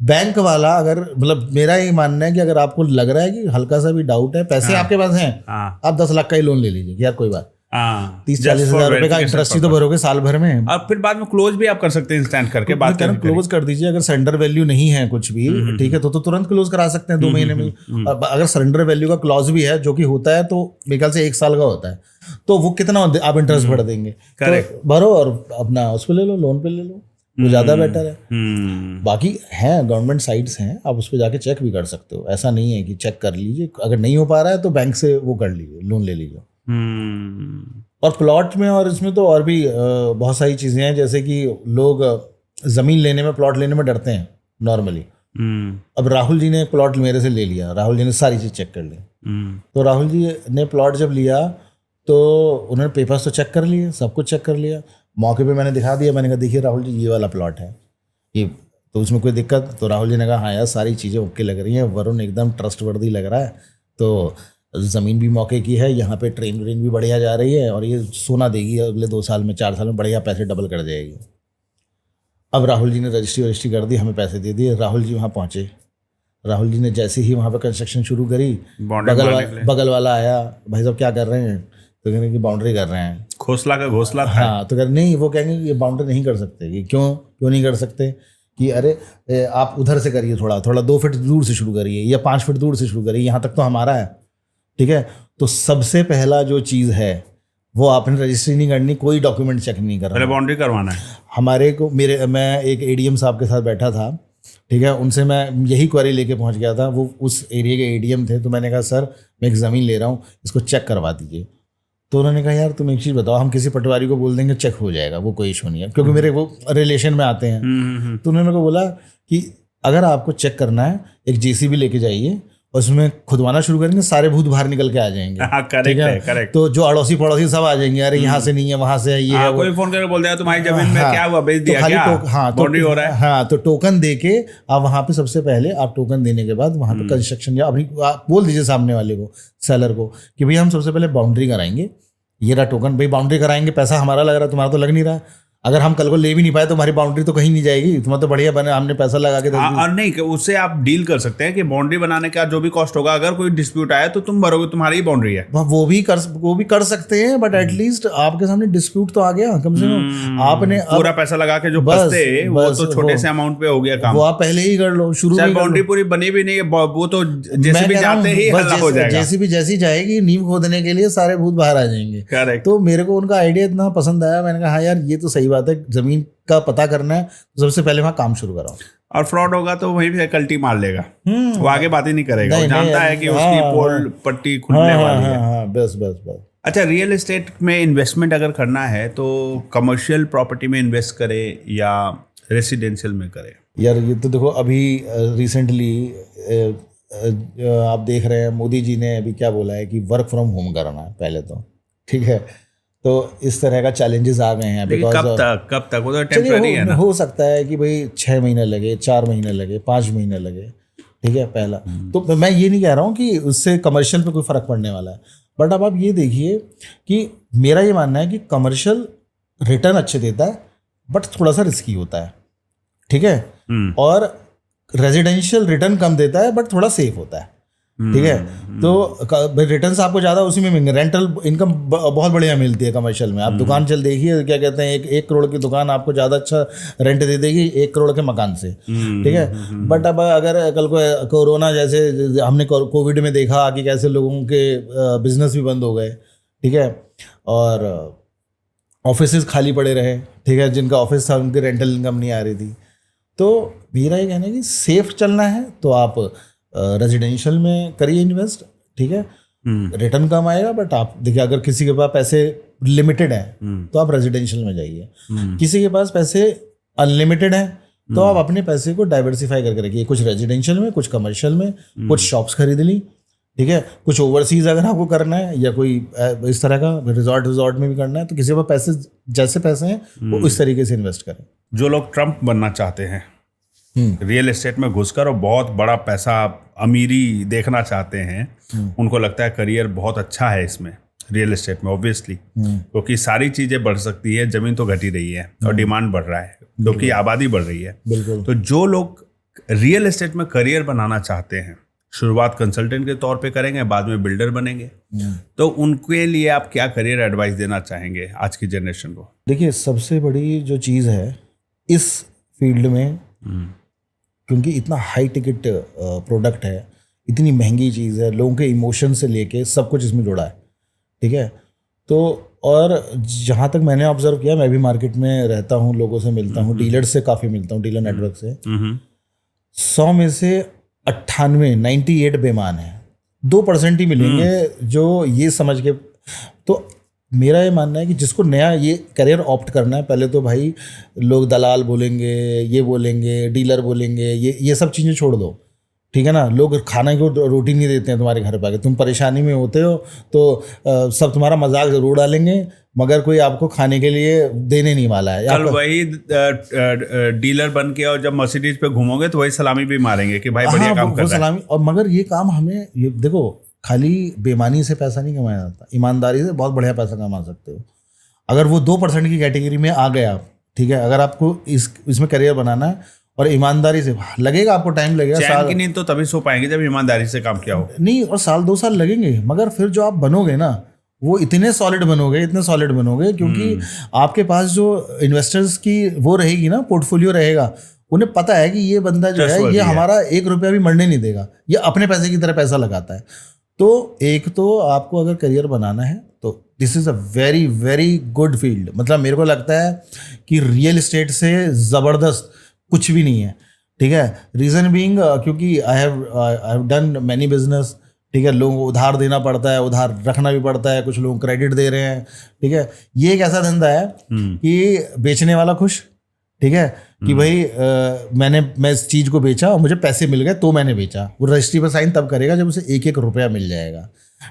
बैंक वाला, अगर मतलब मेरा ये मानना है कि अगर आपको लग रहा है कि हल्का सा भी डाउट है, पैसे आपके पास हैं, आप 10 लाख का ही लोन ले लीजिए, यार कोई बात, 30-40 हज़ार रुपए का इंटरेस्ट ही तो भरोगे साल भर में, और फिर बाद में क्लोज भी आप कर सकते हैं, इंस्टेंट करके बात करके क्लोज कर दीजिए। अगर सरेंडर वैल्यू नहीं है कुछ भी, ठीक है, तो तुरंत क्लोज करा सकते हैं 2 महीने में। अगर सरेंडर वैल्यू का क्लॉज भी है, जो कि होता है तो मेरे ख्याल से 1 साल का होता है, तो वो कितना आप इंटरेस्ट भर देंगे, तो भरो और अपना उस पर ले लो, लोन पे ले लो, वो ज़्यादा बेटर है। बाकी हैं गवर्नमेंट साइट्स हैं, आप उस पर जाके चेक भी कर सकते हो, ऐसा नहीं है कि चेक कर लीजिए, अगर नहीं हो पा रहा है तो बैंक से वो कर लीजिए, लोन ले लीजिए। और प्लॉट में और इसमें तो और भी बहुत सारी चीज़ें हैं, जैसे कि लोग ज़मीन लेने में, प्लॉट लेने में डरते हैं नॉर्मली। अब राहुल जी ने एक प्लॉट मेरे से ले लिया, राहुल जी ने सारी चीज़ चेक कर ली, तो राहुल जी ने प्लॉट जब लिया तो उन्होंने पेपर्स तो चेक कर लिए, सब कुछ चेक कर लिया, मौके पे मैंने दिखा दिया, मैंने कहा देखिए राहुल जी ये वाला प्लॉट है ये, तो उसमें कोई दिक्कत? तो राहुल जी ने कहा हाँ यार सारी चीज़ें ओके लग रही हैं, वरुण एकदम ट्रस्टवर्दी लग रहा है, तो ज़मीन भी मौके की है, यहाँ पे ट्रेन भी बढ़िया जा रही है, और ये सोना देगी अगले 2 साल में, 4 साल में बढ़िया पैसे डबल कर जाएगी। अब राहुल जी ने रजिस्ट्री कर दी, हमें पैसे दे दिए, राहुल जी वहाँ पहुँचे, राहुल जी ने जैसे ही वहाँ पर कंस्ट्रक्शन शुरू करी, बगल वाला आया, भाई साहब क्या कर रहे हैं? तो कहेंगे कि बाउंड्री कर रहे हैं, घोसला का घोसला था। हाँ, तो कह नहीं, वो कहेंगे कि ये बाउंड्री नहीं कर सकते, कि क्यों नहीं कर सकते, कि अरे आप उधर से करिए, थोड़ा 2 फीट दूर से शुरू करिए या 5 फीट दूर से शुरू करिए, यहाँ तक तो हमारा है, ठीक है। तो सबसे पहला जो चीज़ है वो आपने रजिस्ट्री नहीं करनी, कोई डॉक्यूमेंट चेक नहीं करना, बाउंड्री करवाना है। हमारे को मैं एक एडीएम साहब के साथ बैठा था, ठीक है, उनसे मैं यही क्वेरी लेके पहुंच गया था, वो उस एरिया के एडीएम थे, तो मैंने कहा सर मैं एक ज़मीन ले रहा हूँ, इसको चेक करवा दीजिए। तो उन्होंने कहा यार तुम एक चीज़ बताओ, हम किसी पटवारी को बोल देंगे चेक हो जाएगा, वो कोई इशू नहीं है, क्योंकि मेरे वो रिलेशन में आते हैं। तो उन्होंने को बोला कि अगर आपको चेक करना है, एक जेसीबी लेके जाइए, उसमें खुदवाना शुरू करेंगे, सारे भूत बाहर निकल के आ जाएंगे, ठीक है, करेक्ट। तो जो अड़ोसी पड़ोसी सब आ जाएंगे, अरे यहाँ से नहीं है, वहां से है, ये है, कोई फोन करके बोल देगा तुम्हारी जमीन में क्या हुआ, बेच दिया क्या, बाउंड्री हो रहा है। हाँ, तो टोकन देके आप वहाँ पे, सबसे पहले आप टोकन देने के बाद वहाँ पे कंस्ट्रक्शन, या अभी आप बोल दीजिए सामने वाले को, सेलर को, कि भाई हम सबसे पहले बाउंड्री कराएंगे, ये रहा टोकन, भाई बाउंड्री कराएंगे, पैसा हमारा लग रहा है, तुम्हारा तो लग नहीं रहा है, अगर हम कल को ले भी नहीं पाए तो हमारी बाउंड्री तो कहीं नहीं जाएगी, तुम्हें तो बढ़िया बने, हमने पैसा लगा के और नहीं कि उससे आप डील कर सकते हैं कि बाउंड्री बनाने का जो भी कॉस्ट होगा, अगर कोई डिस्प्यूट आया तो तुम भरोगे, तुम्हारी ही बाउंड्री है। वो भी कर सकते हैं, बट एटलीस्ट आपके सामने डिस्प्यूट तो आ गया कम से कम। आपने पूरा पैसा लगा के जो फंसते वो तो छोटे से अमाउंट पे हो गया काम, वो आप पहले ही कर लो, शुरू में बाउंड्री पूरी बनी भी नहीं है, वो तो जैसे भी जाते ही हल्ला हो जाएगा। जैसी भी जैसी जाएगी नींव खोदने के लिए सारे भूत बाहर आ जाएंगे। करेक्ट। तो मेरे को उनका आइडिया इतना पसंद आया, मैंने कहा हाँ यार ये तो सही बात है, जमीन का पता करना है तो सबसे पहले वहाँ काम शुरू कराओ। और फ्रॉड होगा तो वहीं पे कल्टी मार लेगा, वो आगे बात ही नहीं करेगा, वो जानता है कि उसकी पोल पट्टी खुलने वाली है। बस। अच्छा, रियल एस्टेट में इन्वेस्टमेंट अगर करना है तो कमर्शियल प्रॉपर्टी में इन्वेस्ट करे या रेसिडेंशियल में करे? यार ये तो देखो अभी रिसेंटली आप देख रहे हैं मोदी जी ने अभी क्या बोला है कि वर्क फ्रॉम होम करना है पहले तो, ठीक है। तो इस तरह का चैलेंजेस आ गए हैं। कब तक वो तो टेम्पररी है ना। हो सकता है कि भाई 6 महीने लगे, 4 महीने लगे, 5 महीने लगे, ठीक है पहला। तो मैं ये नहीं कह रहा हूँ कि उससे कमर्शियल पे कोई फ़र्क पड़ने वाला है, बट अब आप ये देखिए कि मेरा ये मानना है कि कमर्शियल रिटर्न अच्छे देता है बट थोड़ा सा रिस्की होता है, ठीक है। और रेजिडेंशियल रिटर्न कम देता है बट थोड़ा सेफ होता है, ठीक है। तो रिटर्न्स आपको ज़्यादा उसी में मिलेंगे, रेंटल इनकम बहुत बढ़िया मिलती है कमर्शियल में। आप दुकान चल देखिए, क्या कहते हैं, 1 करोड़ की दुकान आपको ज़्यादा अच्छा रेंट दे देगी 1 करोड़ के मकान से, ठीक है। बट अब अगर कल को कोरोना जैसे हमने कोविड में देखा कि कैसे लोगों के बिजनेस भी बंद हो गए, ठीक है, और ऑफिसेज खाली पड़े रहे, ठीक है, जिनका ऑफिस था उनकी रेंटल इनकम नहीं आ रही थी। तो मेरा ये कहना है कि सेफ चलना है तो आप रेजिडेंशियल में करिए इन्वेस्ट, ठीक है, रिटर्न कम आएगा। बट आप देखिए अगर किसी के पास पैसे लिमिटेड हैं तो आप रेजिडेंशियल में जाइए, किसी के पास पैसे अनलिमिटेड हैं तो आप अपने पैसे को डाइवर्सिफाई करके रखिए, कुछ रेजिडेंशियल में, कुछ कमर्शियल में, कुछ शॉप्स खरीद ली, ठीक है, कुछ ओवरसीज अगर आपको करना है या कोई इस तरह का रिजॉर्ट में भी करना है तो किसी के पास पैसे जैसे पैसे हैं वो इस तरीके से इन्वेस्ट करें। जो लोग ट्रम्प बनना चाहते हैं रियल एस्टेट में घुसकर और बहुत बड़ा पैसा अमीरी देखना चाहते हैं, उनको लगता है करियर बहुत अच्छा है इसमें रियल एस्टेट में, ऑब्वियसली, क्योंकि सारी चीज़ें बढ़ सकती है, जमीन तो घट ही रही है और डिमांड बढ़ रहा है क्योंकि आबादी बढ़ रही है। तो जो लोग रियल एस्टेट में करियर बनाना चाहते हैं, शुरुआत कंसल्टेंट के तौर पे करेंगे, बाद में बिल्डर बनेंगे, तो उनके लिए आप क्या करियर एडवाइस देना चाहेंगे आज की जनरेशन को? देखिए सबसे बड़ी जो चीज़ है इस फील्ड में, क्योंकि इतना हाई टिकट प्रोडक्ट है, इतनी महंगी चीज़ है, लोगों के इमोशन से लेके सब कुछ इसमें जुड़ा है, ठीक है। तो और जहाँ तक मैंने ऑब्जर्व किया, मैं भी मार्केट में रहता हूँ, लोगों से मिलता हूँ, डीलर से काफ़ी मिलता हूँ, डीलर नेटवर्क से, 100 में से 98 बेईमान है, 2% ही मिलेंगे जो ये समझ के। तो मेरा ये मानना है कि जिसको नया ये करियर ऑप्ट करना है, पहले तो भाई लोग दलाल बोलेंगे, ये बोलेंगे, डीलर बोलेंगे, ये सब चीज़ें छोड़ दो, ठीक है ना। लोग खाने को रोटी नहीं देते हैं तुम्हारे घर पर आके, तुम परेशानी में होते हो तो सब तुम्हारा मजाक जरूर डालेंगे मगर कोई आपको खाने के लिए देने नहीं वाला है। कल वही डीलर बन के और जब मर्सिडीज पे घूमोगे तो वही सलामी भी मारेंगे कि भाई बढ़िया काम कर रहा है। और मगर ये काम हमें, ये देखो, खाली बेईमानी से पैसा नहीं कमाया जाता, ईमानदारी से बहुत बढ़िया पैसा कमा सकते हो अगर वो 2% की कैटेगरी में आ गए आप, ठीक है। अगर आपको इसमें करियर बनाना है और ईमानदारी से, लगेगा आपको टाइम लगेगा, चैन की नींद तो तभी सो पाएंगे जब ईमानदारी से काम किया हो। नहीं, और 1-2 साल लगेंगे, मगर फिर जो आप बनोगे ना वो इतने सॉलिड बनोगे क्योंकि आपके पास जो इन्वेस्टर्स की वो रहेगी ना, पोर्टफोलियो रहेगा, उन्हें पता है कि ये बंदा जो है ये हमारा 1 रुपया भी मरने नहीं देगा, ये अपने पैसे की तरह पैसा लगाता है। तो एक तो आपको अगर करियर बनाना है तो this is a very very good field. मतलब मेरे को लगता है कि रियल एस्टेट से ज़बरदस्त कुछ भी नहीं है, ठीक है। रीज़न बीइंग क्योंकि I have done many business, ठीक है। लोगों को उधार देना पड़ता है, उधार रखना भी पड़ता है, कुछ लोग क्रेडिट दे रहे हैं, ठीक है। ये एक ऐसा धंधा है कि बेचने वाला खुश, ठीक है, कि भाई मैं इस चीज़ को बेचा और मुझे पैसे मिल गए तो मैंने बेचा। वो रजिस्ट्री पर साइन तब करेगा जब उसे 1-1 रुपया मिल जाएगा,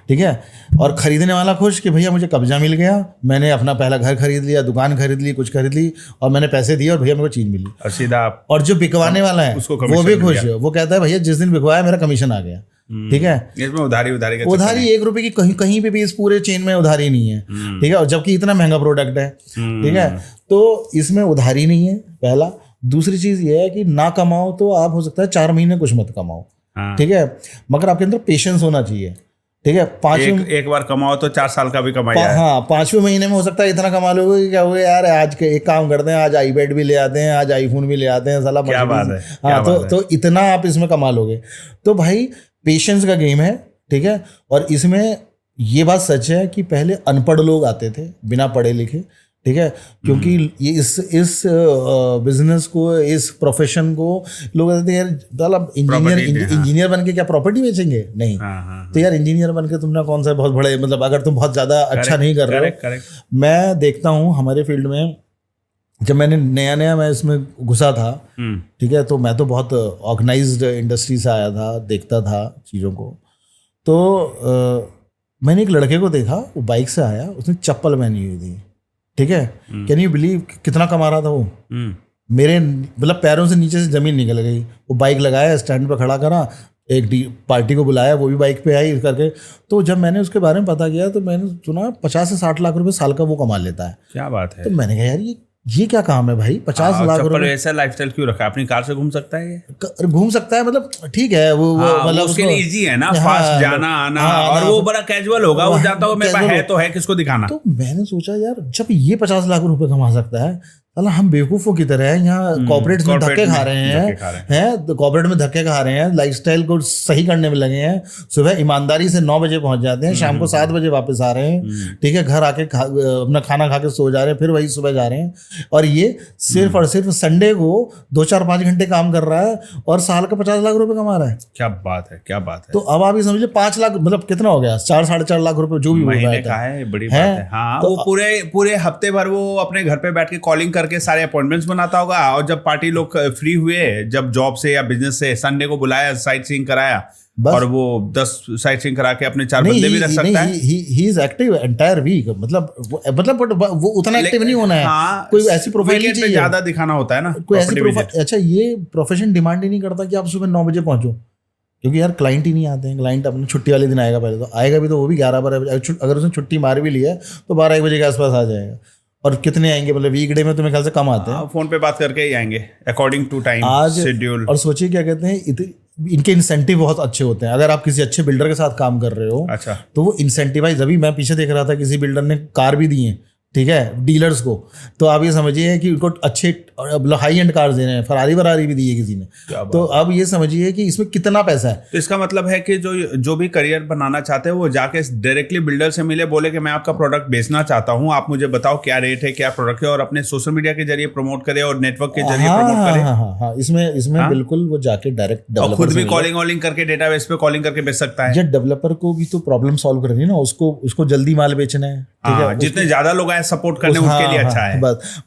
ठीक है। और ख़रीदने वाला खुश कि भैया मुझे कब्जा मिल गया, मैंने अपना पहला घर खरीद लिया, दुकान खरीद ली, कुछ खरीद ली और मैंने पैसे दिए और भैया मेरे को चीज़ मिली। और सीधा और जो बिकवाने वाला है वो भी खुश है, वो कहता है भैया जिस दिन बिकवाया मेरा कमीशन आ गया, ठीक है, इसमें उधारी का उधारी 1 रुपए की कहीं कहीं पे भी इस पूरे चेन में उधारी नहीं है, ठीक है, और जबकि इतना महंगा प्रोडक्ट है, ठीक है, तो इसमें उधारी नहीं है पहला। दूसरी चीज ये है कि ना कमाओ तो आप हो सकता है 4 महीने कुछ मत कमाओ, ठीक है, मगर आपके अंदर पेशेंस होना चाहिए, ठीक है। एक बार कमाओ तो 4 साल का भी कमाया है। हाँ, 5वें महीने में हो सकता है इतना कमा लोगे कि क्या हो गया यार, आज के एक काम करते हैं, आज आईपैड भी ले आते हैं, आज आईफोन भी ले आते हैं, साला क्या बात है, हाँ, तो इतना आप इसमें कमा लोगे। तो भाई पेशेंस का गेम है, ठीक है। और इसमें ये बात सच है कि पहले अनपढ़ लोग आते थे बिना पढ़े लिखे, ठीक है, क्योंकि ये इस बिजनेस को, इस प्रोफेशन को लोग कहते हैं यार इंजीनियर बन के क्या प्रॉपर्टी बेचेंगे? नहीं। तो यार इंजीनियर बन के तुमने कौन सा बहुत बड़े, मतलब अगर तुम बहुत ज्यादा अच्छा नहीं कर रहे हो। मैं देखता हूँ हमारे फील्ड में, जब मैंने नया मैं इसमें घुसा था, ठीक है, तो मैं तो बहुत ऑर्गेनाइज्ड इंडस्ट्री से आया था, देखता था चीज़ों को। तो मैंने एक लड़के को देखा, वो बाइक से आया, उसने चप्पल पहनी हुई थी, ठीक है। कैन यू बिलीव कितना कमा रहा था वो? मेरे मतलब पैरों से नीचे से जमीन निकल गई। वो बाइक लगाया, स्टैंड पे खड़ा करा, एक पार्टी को बुलाया, वो भी बाइक पे आई करके। तो जब मैंने उसके बारे में पता किया तो मैंने सुना 50 से 60 लाख रुपए साल का वो कमा लेता है। क्या बात है। तो मैंने कहा यार ये क्या काम है भाई, 50 लाख रुपए। ऐसा लाइफस्टाइल क्यों रखा? अपनी कार से घूम सकता है ये? घूम सकता है, मतलब ठीक है, वो मतलब उसके लिए इजी है ना, फास्ट जाना आना, और वो बड़ा कैजुअल होगा, वो जाता हो मेरे पास है तो है, किसको दिखाना। तो मैंने सोचा यार जब ये 50 लाख रुपए कमा सकता है, साला हम बेवकूफों की तरह है यहाँ कॉर्पोरेट में धक्के खा रहे हैं, तो कॉर्पोरेट में धक्के खा रहे हैं, लाइफस्टाइल को सही करने में लगे हैं। सुबह ईमानदारी से 9 बजे पहुंच जाते हैं, शाम को 7 बजे वापस आ रहे हैं, ठीक है, घर आके अपना खाना खा के सो जा रहे हैं, फिर वही सुबह जा रहे हैं। और ये सिर्फ और सिर्फ संडे को 2-4-5 घंटे काम कर रहा है और साल का 50 लाख रुपए कमा रहा है। क्या बात है, क्या बात है। तो अब आप ये समझिए 5 लाख, मतलब कितना हो गया, 4-4.5 लाख रुपए जो भी महीने का है, बड़ी बात है। हाँ, तो वो पूरे हफ्ते भर वो अपने घर पे बैठ के कॉलिंग करके सारे अपॉइंटमेंट्स बनाता होगा, और जब पार्टी लोग फ्री हुए, जब जॉब से या बिजनेस से, संडे को बुलाया, साइट सीइंग कराया, और वो 10 साइट सीइंग करा के अपने 4 बंदे भी रख सकता है। He is active entire week, मतलब वो उतना एक्टिव नहीं होना है। हाँ, कोई ऐसी प्रोफाइल नहीं चाहिए, ज्यादा दिखाना होता है ना कोई ऐसी प्रोफाइल। अच्छा, ये प्रोफेशन डिमांड ही नहीं करता कि आप सुबह 9 बजे पहुंचो, क्योंकि यार क्लाइंट ही नहीं आते हैं। क्लाइंट अपने छुट्टी वाले दिन आएगा, पहले तो आएगा भी तो वो भी 11-12 बजे, अगर उसने छुट्टी मार भी ली है तो 12-1 बजे के आसपास आ जाएगा। और कितने आएंगे, मतलब वीकडे में तुम्हें ख्याल से कम आते हैं, फोन पे बात करके ही आएंगे अकॉर्डिंग टू टाइम शेड्यूल। और सोचिए क्या कहते हैं, इनके इंसेंटिव बहुत अच्छे होते हैं। अगर आप किसी अच्छे बिल्डर के साथ काम कर रहे हो, अच्छा, तो वो इंसेंटिवाइज, अभी मैं पीछे देख रहा था किसी बिल्डर ने कार भी दी है, ठीक है, डीलर्स को। तो आप ये समझिए कि उनको अच्छे हाई एंड कार्स दे रहे हैं, फरारी भी दी है किसी ने। तो अब ये समझिए कि इसमें कितना पैसा है। तो इसका मतलब है कि जो भी करियर बनाना चाहते हैं वो जाके डायरेक्टली बिल्डर से मिले, बोले कि मैं आपका प्रोडक्ट बेचना चाहता हूँ, आप मुझे बताओ क्या रेट है, क्या प्रोडक्ट है, और अपने सोशल मीडिया के जरिए प्रमोट करे और नेटवर्क के जरिए प्रमोट करे। हाँ, इसमें बिल्कुल वो जाके डायरेक्ट खुद भी कॉलिंग करके, डेटाबेस पे कॉलिंग करके बेच सकता है। जब डेवलपर को भी तो प्रॉब्लम सॉल्व करनी है ना, उसको जल्दी माल बेचना है, ठीक है, जितने ज्यादा लोग आए सपोर्ट करने उनके लिए अच्छा है।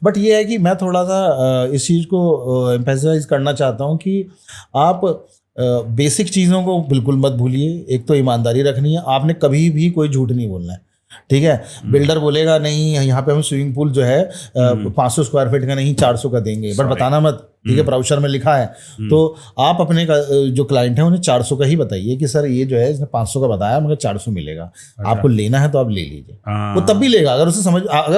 बट ये है कि मैं थोड़ा सा इस चीज को एम्फेसाइज करना चाहता हूँ कि आप बेसिक चीज़ों को बिल्कुल मत भूलिए। एक तो ईमानदारी रखनी है, आपने कभी भी कोई झूठ नहीं बोलना है, ठीक है। बिल्डर बोलेगा नहीं यहाँ पे हम स्विमिंग पूल जो है 500 स्क्वायर फीट का नहीं 400 का देंगे, बट बताना मत, ठीक है, ब्राउचर में लिखा है। तो आप अपने जो क्लाइंट है उन्हें 400 का ही बताइए कि सर ये जो है इसने 500 का बताया, मगर 400 मिलेगा। अच्छा। आपको लेना है तो आप ले लीजिए, वो तब भी लेगा अगर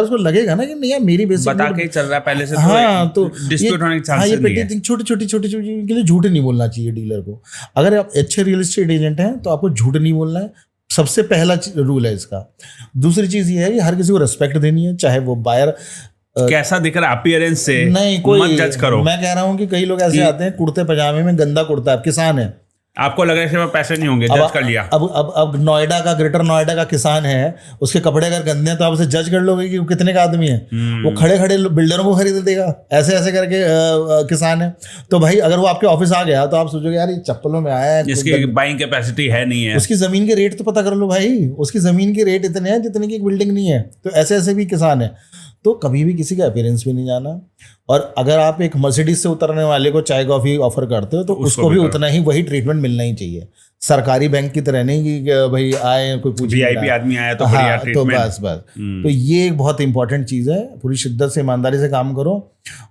उसको लगेगा ना कि नहीं यार मेरी बेसिक बता के चल रहा है पहले से। हाँ, तो डिस्प्यूट होने के चांसेस नहीं है। छोटी के लिए झूठ नहीं बोलना चाहिए डीलर को। अगर आप अच्छे रियल एस्टेट एजेंट हैं तो आपको झूठ नहीं बोलना है, सबसे पहला रूल है इसका। दूसरी चीज ये है कि हर किसी को रिस्पेक्ट देनी है, चाहे वो बायर कैसा दिख रहा है अपीयरेंस से नहीं, कोई मत जज करो। मैं कह रहा हूँ कि कई लोग ऐसे आते हैं कुर्ते पजामे में, गंदा कुर्ता, आप किसान है, आपको लग रहा है कि पैसे नहीं होंगे, जज कर लिया। अब नोएडा का, ग्रेटर नोएडा का किसान है, उसके कपड़े अगर गंदे हैं तो आप उसे जज कर लोगे कि वो कितने का आदमी है। वो खड़े खड़े बिल्डरों को खरीद देगा, ऐसे ऐसे करके किसान है। तो भाई अगर वो आपके ऑफिस आ गया तो आप सोचोगे यार ये चप्पलों में आया है, इसकी बाइंग कैपेसिटी है नहीं है। उसकी जमीन के रेट तो पता कर लो भाई, उसकी जमीन के रेट इतने हैं जितने की एक बिल्डिंग नहीं है। तो ऐसे ऐसे भी किसान है। तो कभी भी किसी का अपीयरेंस भी नहीं जाना। और अगर आप एक मर्सिडीज से उतरने वाले को चाय कॉफी ऑफर करते हो तो उसको भी उतना ही वही ट्रीटमेंट मिलना ही चाहिए। सरकारी बैंक की तरह नहीं कि भाई आए कोई पूछे वीआईपी आदमी आया तो बढ़िया ट्रीटमेंट। तो बस तो ये एक बहुत इंपॉर्टेंट चीज़ है। पूरी शिद्दत से ईमानदारी से काम करो।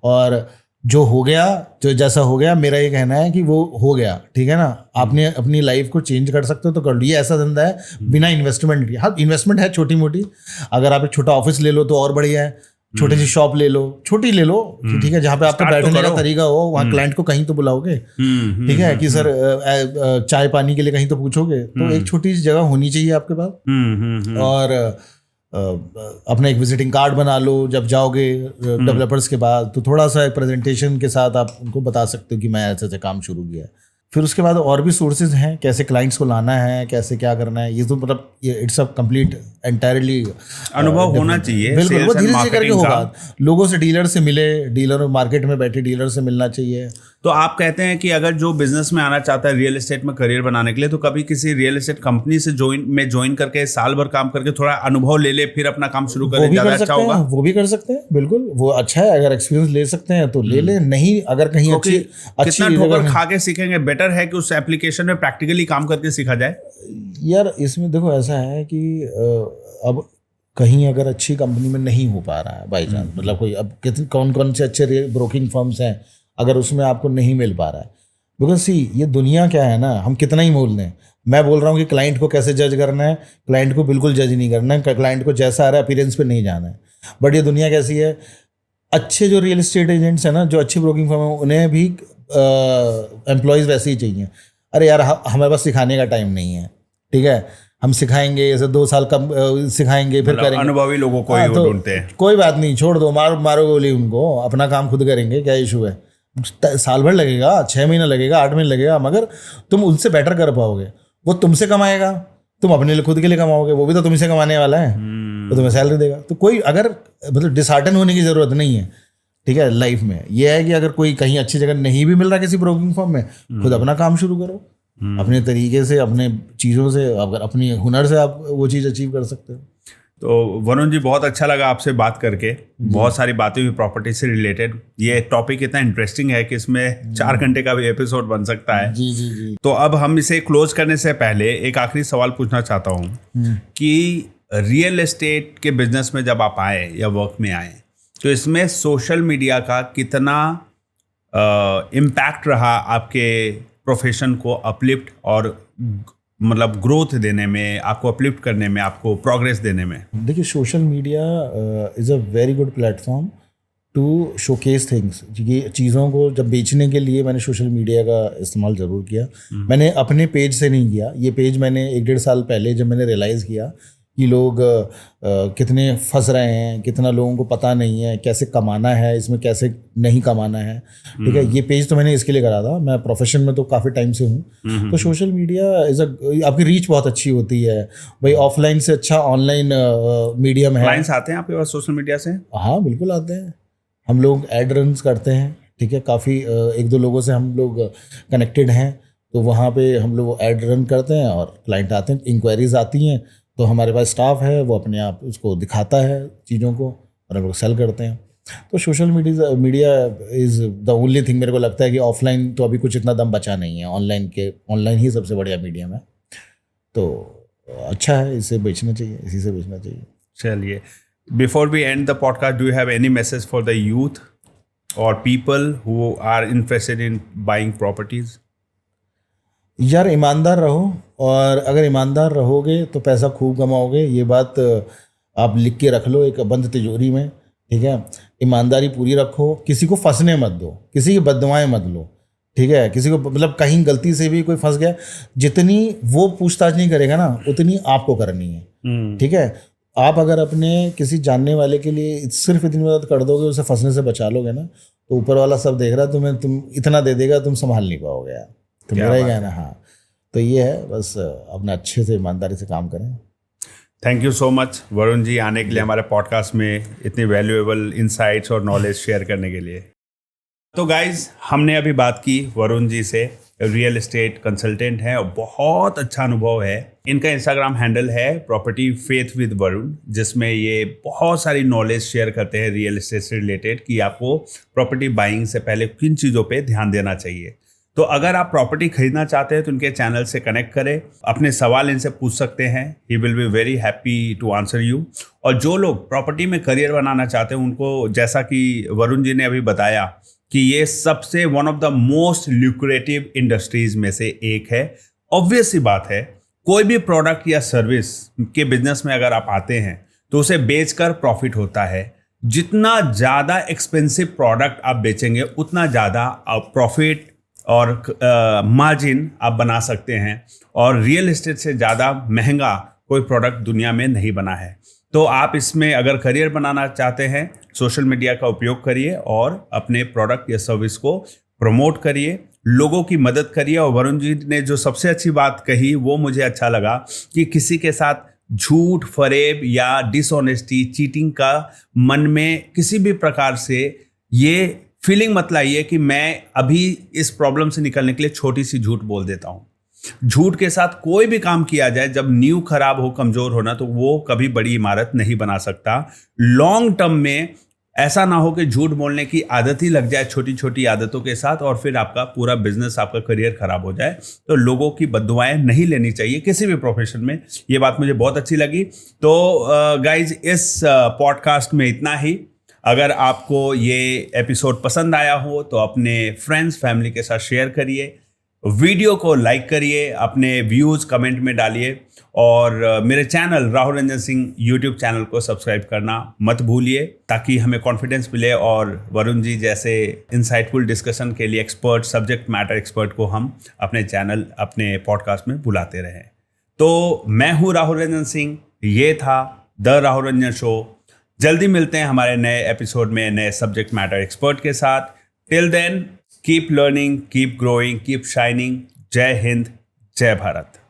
और जो हो गया, जो जैसा हो गया, मेरा ये कहना है कि वो हो गया, ठीक है ना। आपने अपनी लाइफ को चेंज कर सकते हो तो कर लो। ये ऐसा धंधा है बिना इन्वेस्टमेंट के। हाँ, इन्वेस्टमेंट है छोटी मोटी, अगर आप एक छोटा ऑफिस ले लो तो और बढ़िया है, छोटी सी शॉप ले लो, छोटी ले लो, ठीक है, जहाँ पे आपका बैठने का तरीका हो, वहाँ क्लाइंट को कहीं तो बुलाओगे, ठीक है, कि सर चाय पानी के लिए कहीं तो पूछोगे, तो एक छोटी सी जगह होनी चाहिए आपके पास। और अपना एक विजिटिंग कार्ड बना लो, जब जाओगे डेवलपर्स के पास तो थोड़ा सा एक प्रेजेंटेशन के साथ आप उनको बता सकते हो कि मैं ऐसे ऐसे काम शुरू किया है। फिर उसके बाद और भी सोर्सेज हैं, कैसे क्लाइंट्स को लाना है, कैसे क्या करना है, ये तो मतलब इट्स अ कंप्लीट एंटायरली अनुभव होना चाहिए। बिल्कुल, वो धीरे धीरे करके होगा। लोगों से, डीलर से मिले, डीलर मार्केट में बैठे डीलर से मिलना चाहिए। तो आप कहते हैं कि अगर जो बिजनेस में आना चाहता है, रियल एस्टेट में करियर बनाने के लिए, तो कभी किसी रियल एस्टेट कंपनी से ज्वाइन करके साल भर काम करके थोड़ा अनुभव ले ले, फिर अपना काम शुरू करे, ज्यादा अच्छा होगा। वो भी कर सकते हैं, बिल्कुल, वो अच्छा है। अगर एक्सपीरियंस ले सकते हैं तो ले ले, नहीं अगर कहीं अच्छी कितना ठोकर खा के सीखेंगे, बेटर है कि उस एप्लीकेशन में प्रैक्टिकली काम करके सीखा जाए। यार इसमें देखो ऐसा है कि अब कहीं अगर अच्छी कंपनी में नहीं हो पा रहा है बाई चांस, मतलब कोई अब कितने कौन कौन से अच्छे ब्रोकिंग फर्म्स हैं, अगर उसमें आपको नहीं मिल पा रहा है, बिकॉज सी ये दुनिया क्या है ना, हम कितना ही बोल दें। मैं बोल रहा हूँ कि क्लाइंट को कैसे जज करना है, क्लाइंट को बिल्कुल जज नहीं करना है, क्लाइंट को जैसा आ रहा है अपीयरेंस पे नहीं जाना है। बट ये दुनिया कैसी है, अच्छे जो रियल एस्टेट एजेंट्स हैं ना, जो अच्छी ब्रोकिंग फर्म है, उन्हें भी एम्प्लॉयज़ वैसे ही चाहिए। अरे यार हमारे पास सिखाने का टाइम नहीं है, ठीक है, हम सिखाएंगे ऐसे 2 साल कम सिखाएंगे फिर करेंगे। अनुभवी लोगों को ही तो ढूंढते हैं। कोई बात नहीं, छोड़ दो, मारो गोली उनको, अपना काम खुद करेंगे, क्या इशू है। साल भर लगेगा, 6 महीना लगेगा, 8 महीने लगेगा, मगर तुम उनसे बेटर कर पाओगे। वो तुमसे कमाएगा, तुम अपने लिए खुद के लिए कमाओगे, वो भी तो तुमसे कमाने वाला है, तो तुम्हें सैलरी देगा। तो कोई अगर मतलब डिसहार्टन होने की जरूरत नहीं है, ठीक है। लाइफ में यह है कि अगर कोई कहीं अच्छी जगह नहीं भी मिल रहा किसी ब्रोकिंग फर्म में, खुद अपना काम शुरू करो, अपने तरीके से, अपने चीज़ों से, अगर अपनी हुनर से आप वो चीज़ अचीव कर सकते हो। तो वरुण जी, बहुत अच्छा लगा आपसे बात करके, बहुत सारी बातें हुई प्रॉपर्टी से रिलेटेड। ये टॉपिक इतना इंटरेस्टिंग है कि इसमें 4 घंटे का भी एपिसोड बन सकता है। जी जी जी। तो अब हम इसे क्लोज करने से पहले एक आखिरी सवाल पूछना चाहता हूँ कि रियल एस्टेट के बिजनेस में जब आप आए या वर्क में आए, तो इसमें सोशल मीडिया का कितना इम्पैक्ट रहा आपके प्रोफेशन को अपलिफ्ट और मतलब ग्रोथ देने में, आपको अपलिफ्ट करने में, आपको प्रोग्रेस देने में? देखिए, social media is a very good platform to showcase things. ये चीज़ों को जब बेचने के लिए मैंने सोशल मीडिया का इस्तेमाल ज़रूर किया। मैंने अपने पेज से नहीं किया, ये पेज मैंने 1-1.5 साल पहले जब मैंने रियलाइज़ किया कि लोग कितने फंस रहे हैं, कितना लोगों को पता नहीं है कैसे कमाना है, इसमें कैसे नहीं कमाना है, ठीक है। ये पेज तो मैंने इसके लिए करा था, मैं प्रोफेशन में तो काफ़ी टाइम से हूँ। तो सोशल मीडिया इज़ आपकी रीच बहुत अच्छी होती है भाई, ऑफलाइन से अच्छा ऑनलाइन मीडियम है। क्लाइंट्स आते हैं आपके पास सोशल मीडिया से? हाँ बिल्कुल आते हैं, हम लोग एड रन करते हैं, ठीक है। काफ़ी 1-2 लोगों से हम लोग कनेक्टेड हैं, तो वहाँ पे हम लोग एड रन करते हैं और क्लाइंट आते हैं, इंक्वायरीज आती हैं, तो हमारे पास स्टाफ है, वो अपने आप उसको दिखाता है चीज़ों को और हम लोग सेल करते हैं। तो social media is the only thing, मेरे को लगता है कि ऑफलाइन तो अभी कुछ इतना दम बचा नहीं है, ऑनलाइन ही सबसे बढ़िया मीडियम है। तो अच्छा है, इसे बेचना चाहिए, इसी से बेचना चाहिए। चलिए, before we end the podcast, do you have any message for the youth और people who are interested in buying properties? यार ईमानदार रहो, और अगर ईमानदार रहोगे तो पैसा खूब कमाओगे। ये बात आप लिख के रख लो एक बंद तिजोरी में, ठीक है। ईमानदारी पूरी रखो, किसी को फंसने मत दो, किसी की बददुआएं मत लो, ठीक है। किसी को मतलब कहीं गलती से भी कोई फंस गया, जितनी वो पूछताछ नहीं करेगा ना, उतनी आपको करनी है, ठीक है। आप अगर अपने किसी जानने वाले के लिए सिर्फ इतनी मदद कर दोगे, उसे फंसने से बचा लोगे ना, तो ऊपर वाला सब देख रहा है, तुम इतना दे देगा, तुम संभाल नहीं पाओगे यार। तो मेरा ही कहना, हाँ, तो ये है, बस अपना अच्छे से ईमानदारी से काम करें। Thank you so much Varun ji, आने के लिए हमारे पॉडकास्ट में, इतनी वैल्यूएबल इंसाइट्स और नॉलेज शेयर करने के लिए। तो गाइज, हमने अभी बात की वरुण जी से, रियल एस्टेट कंसल्टेंट हैं और बहुत अच्छा अनुभव है। इनका इंस्टाग्राम हैंडल है प्रॉपर्टी फेथ विद वरुण, जिसमें ये बहुत सारी नॉलेज शेयर करते हैं रियल एस्टेट से रिलेटेड, कि आपको प्रॉपर्टी बाइंग से पहले किन चीज़ों पे ध्यान देना चाहिए। तो अगर आप प्रॉपर्टी खरीदना चाहते हैं तो उनके चैनल से कनेक्ट करें, अपने सवाल इनसे पूछ सकते हैं, he will be very happy to answer you. और जो लोग प्रॉपर्टी में करियर बनाना चाहते हैं, उनको जैसा कि वरुण जी ने अभी बताया कि ये सबसे one of the most lucrative industries में से एक है। ऑब्वियस सी बात है, कोई भी प्रोडक्ट या सर्विस के बिजनेस में अगर आप आते हैं तो उसे बेचकर प्रॉफिट होता है। जितना ज़्यादा एक्सपेंसिव प्रोडक्ट आप बेचेंगे उतना ज़्यादा आप प्रॉफिट और मार्जिन आप बना सकते हैं, और रियल एस्टेट से ज़्यादा महंगा कोई प्रोडक्ट दुनिया में नहीं बना है। तो आप इसमें अगर करियर बनाना चाहते हैं, सोशल मीडिया का उपयोग करिए और अपने प्रोडक्ट या सर्विस को प्रमोट करिए, लोगों की मदद करिए। और वरुण जी ने जो सबसे अच्छी बात कही वो मुझे अच्छा लगा कि किसी के साथ झूठ, फरेब या डिसऑनेस्टी, चीटिंग का मन में किसी भी प्रकार से ये फीलिंग मत लाइए कि मैं अभी इस प्रॉब्लम से निकलने के लिए छोटी सी झूठ बोल देता हूँ। झूठ के साथ कोई भी काम किया जाए, जब नींव खराब हो, कमजोर होना, तो वो कभी बड़ी इमारत नहीं बना सकता। लॉन्ग टर्म में ऐसा ना हो कि झूठ बोलने की आदत ही लग जाए छोटी छोटी आदतों के साथ, और फिर आपका पूरा बिजनेस, आपका करियर खराब हो जाए। तो लोगों की बद्दुआएं नहीं लेनी चाहिए किसी भी प्रोफेशन में। ये बात मुझे बहुत अच्छी लगी। तो गाइज, इस पॉडकास्ट में इतना ही। अगर आपको ये एपिसोड पसंद आया हो तो अपने फ्रेंड्स, फैमिली के साथ शेयर करिए, वीडियो को लाइक करिए, अपने व्यूज़ कमेंट में डालिए, और मेरे channel Rahul Ranjan Singh YouTube channel को सब्सक्राइब करना मत भूलिए, ताकि हमें कॉन्फिडेंस मिले और वरुण जी जैसे इंसाइटफुल डिस्कशन के लिए एक्सपर्ट, सब्जेक्ट मैटर एक्सपर्ट को हम अपने चैनल, अपने पॉडकास्ट में बुलाते रहें। तो मैं हूँ राहुल रंजन सिंह, ये था द राहुल रंजन शो। जल्दी मिलते हैं हमारे नए एपिसोड में नए सब्जेक्ट मैटर एक्सपर्ट के साथ। Till then, keep learning, keep growing, keep shining. जय हिंद, जय भारत।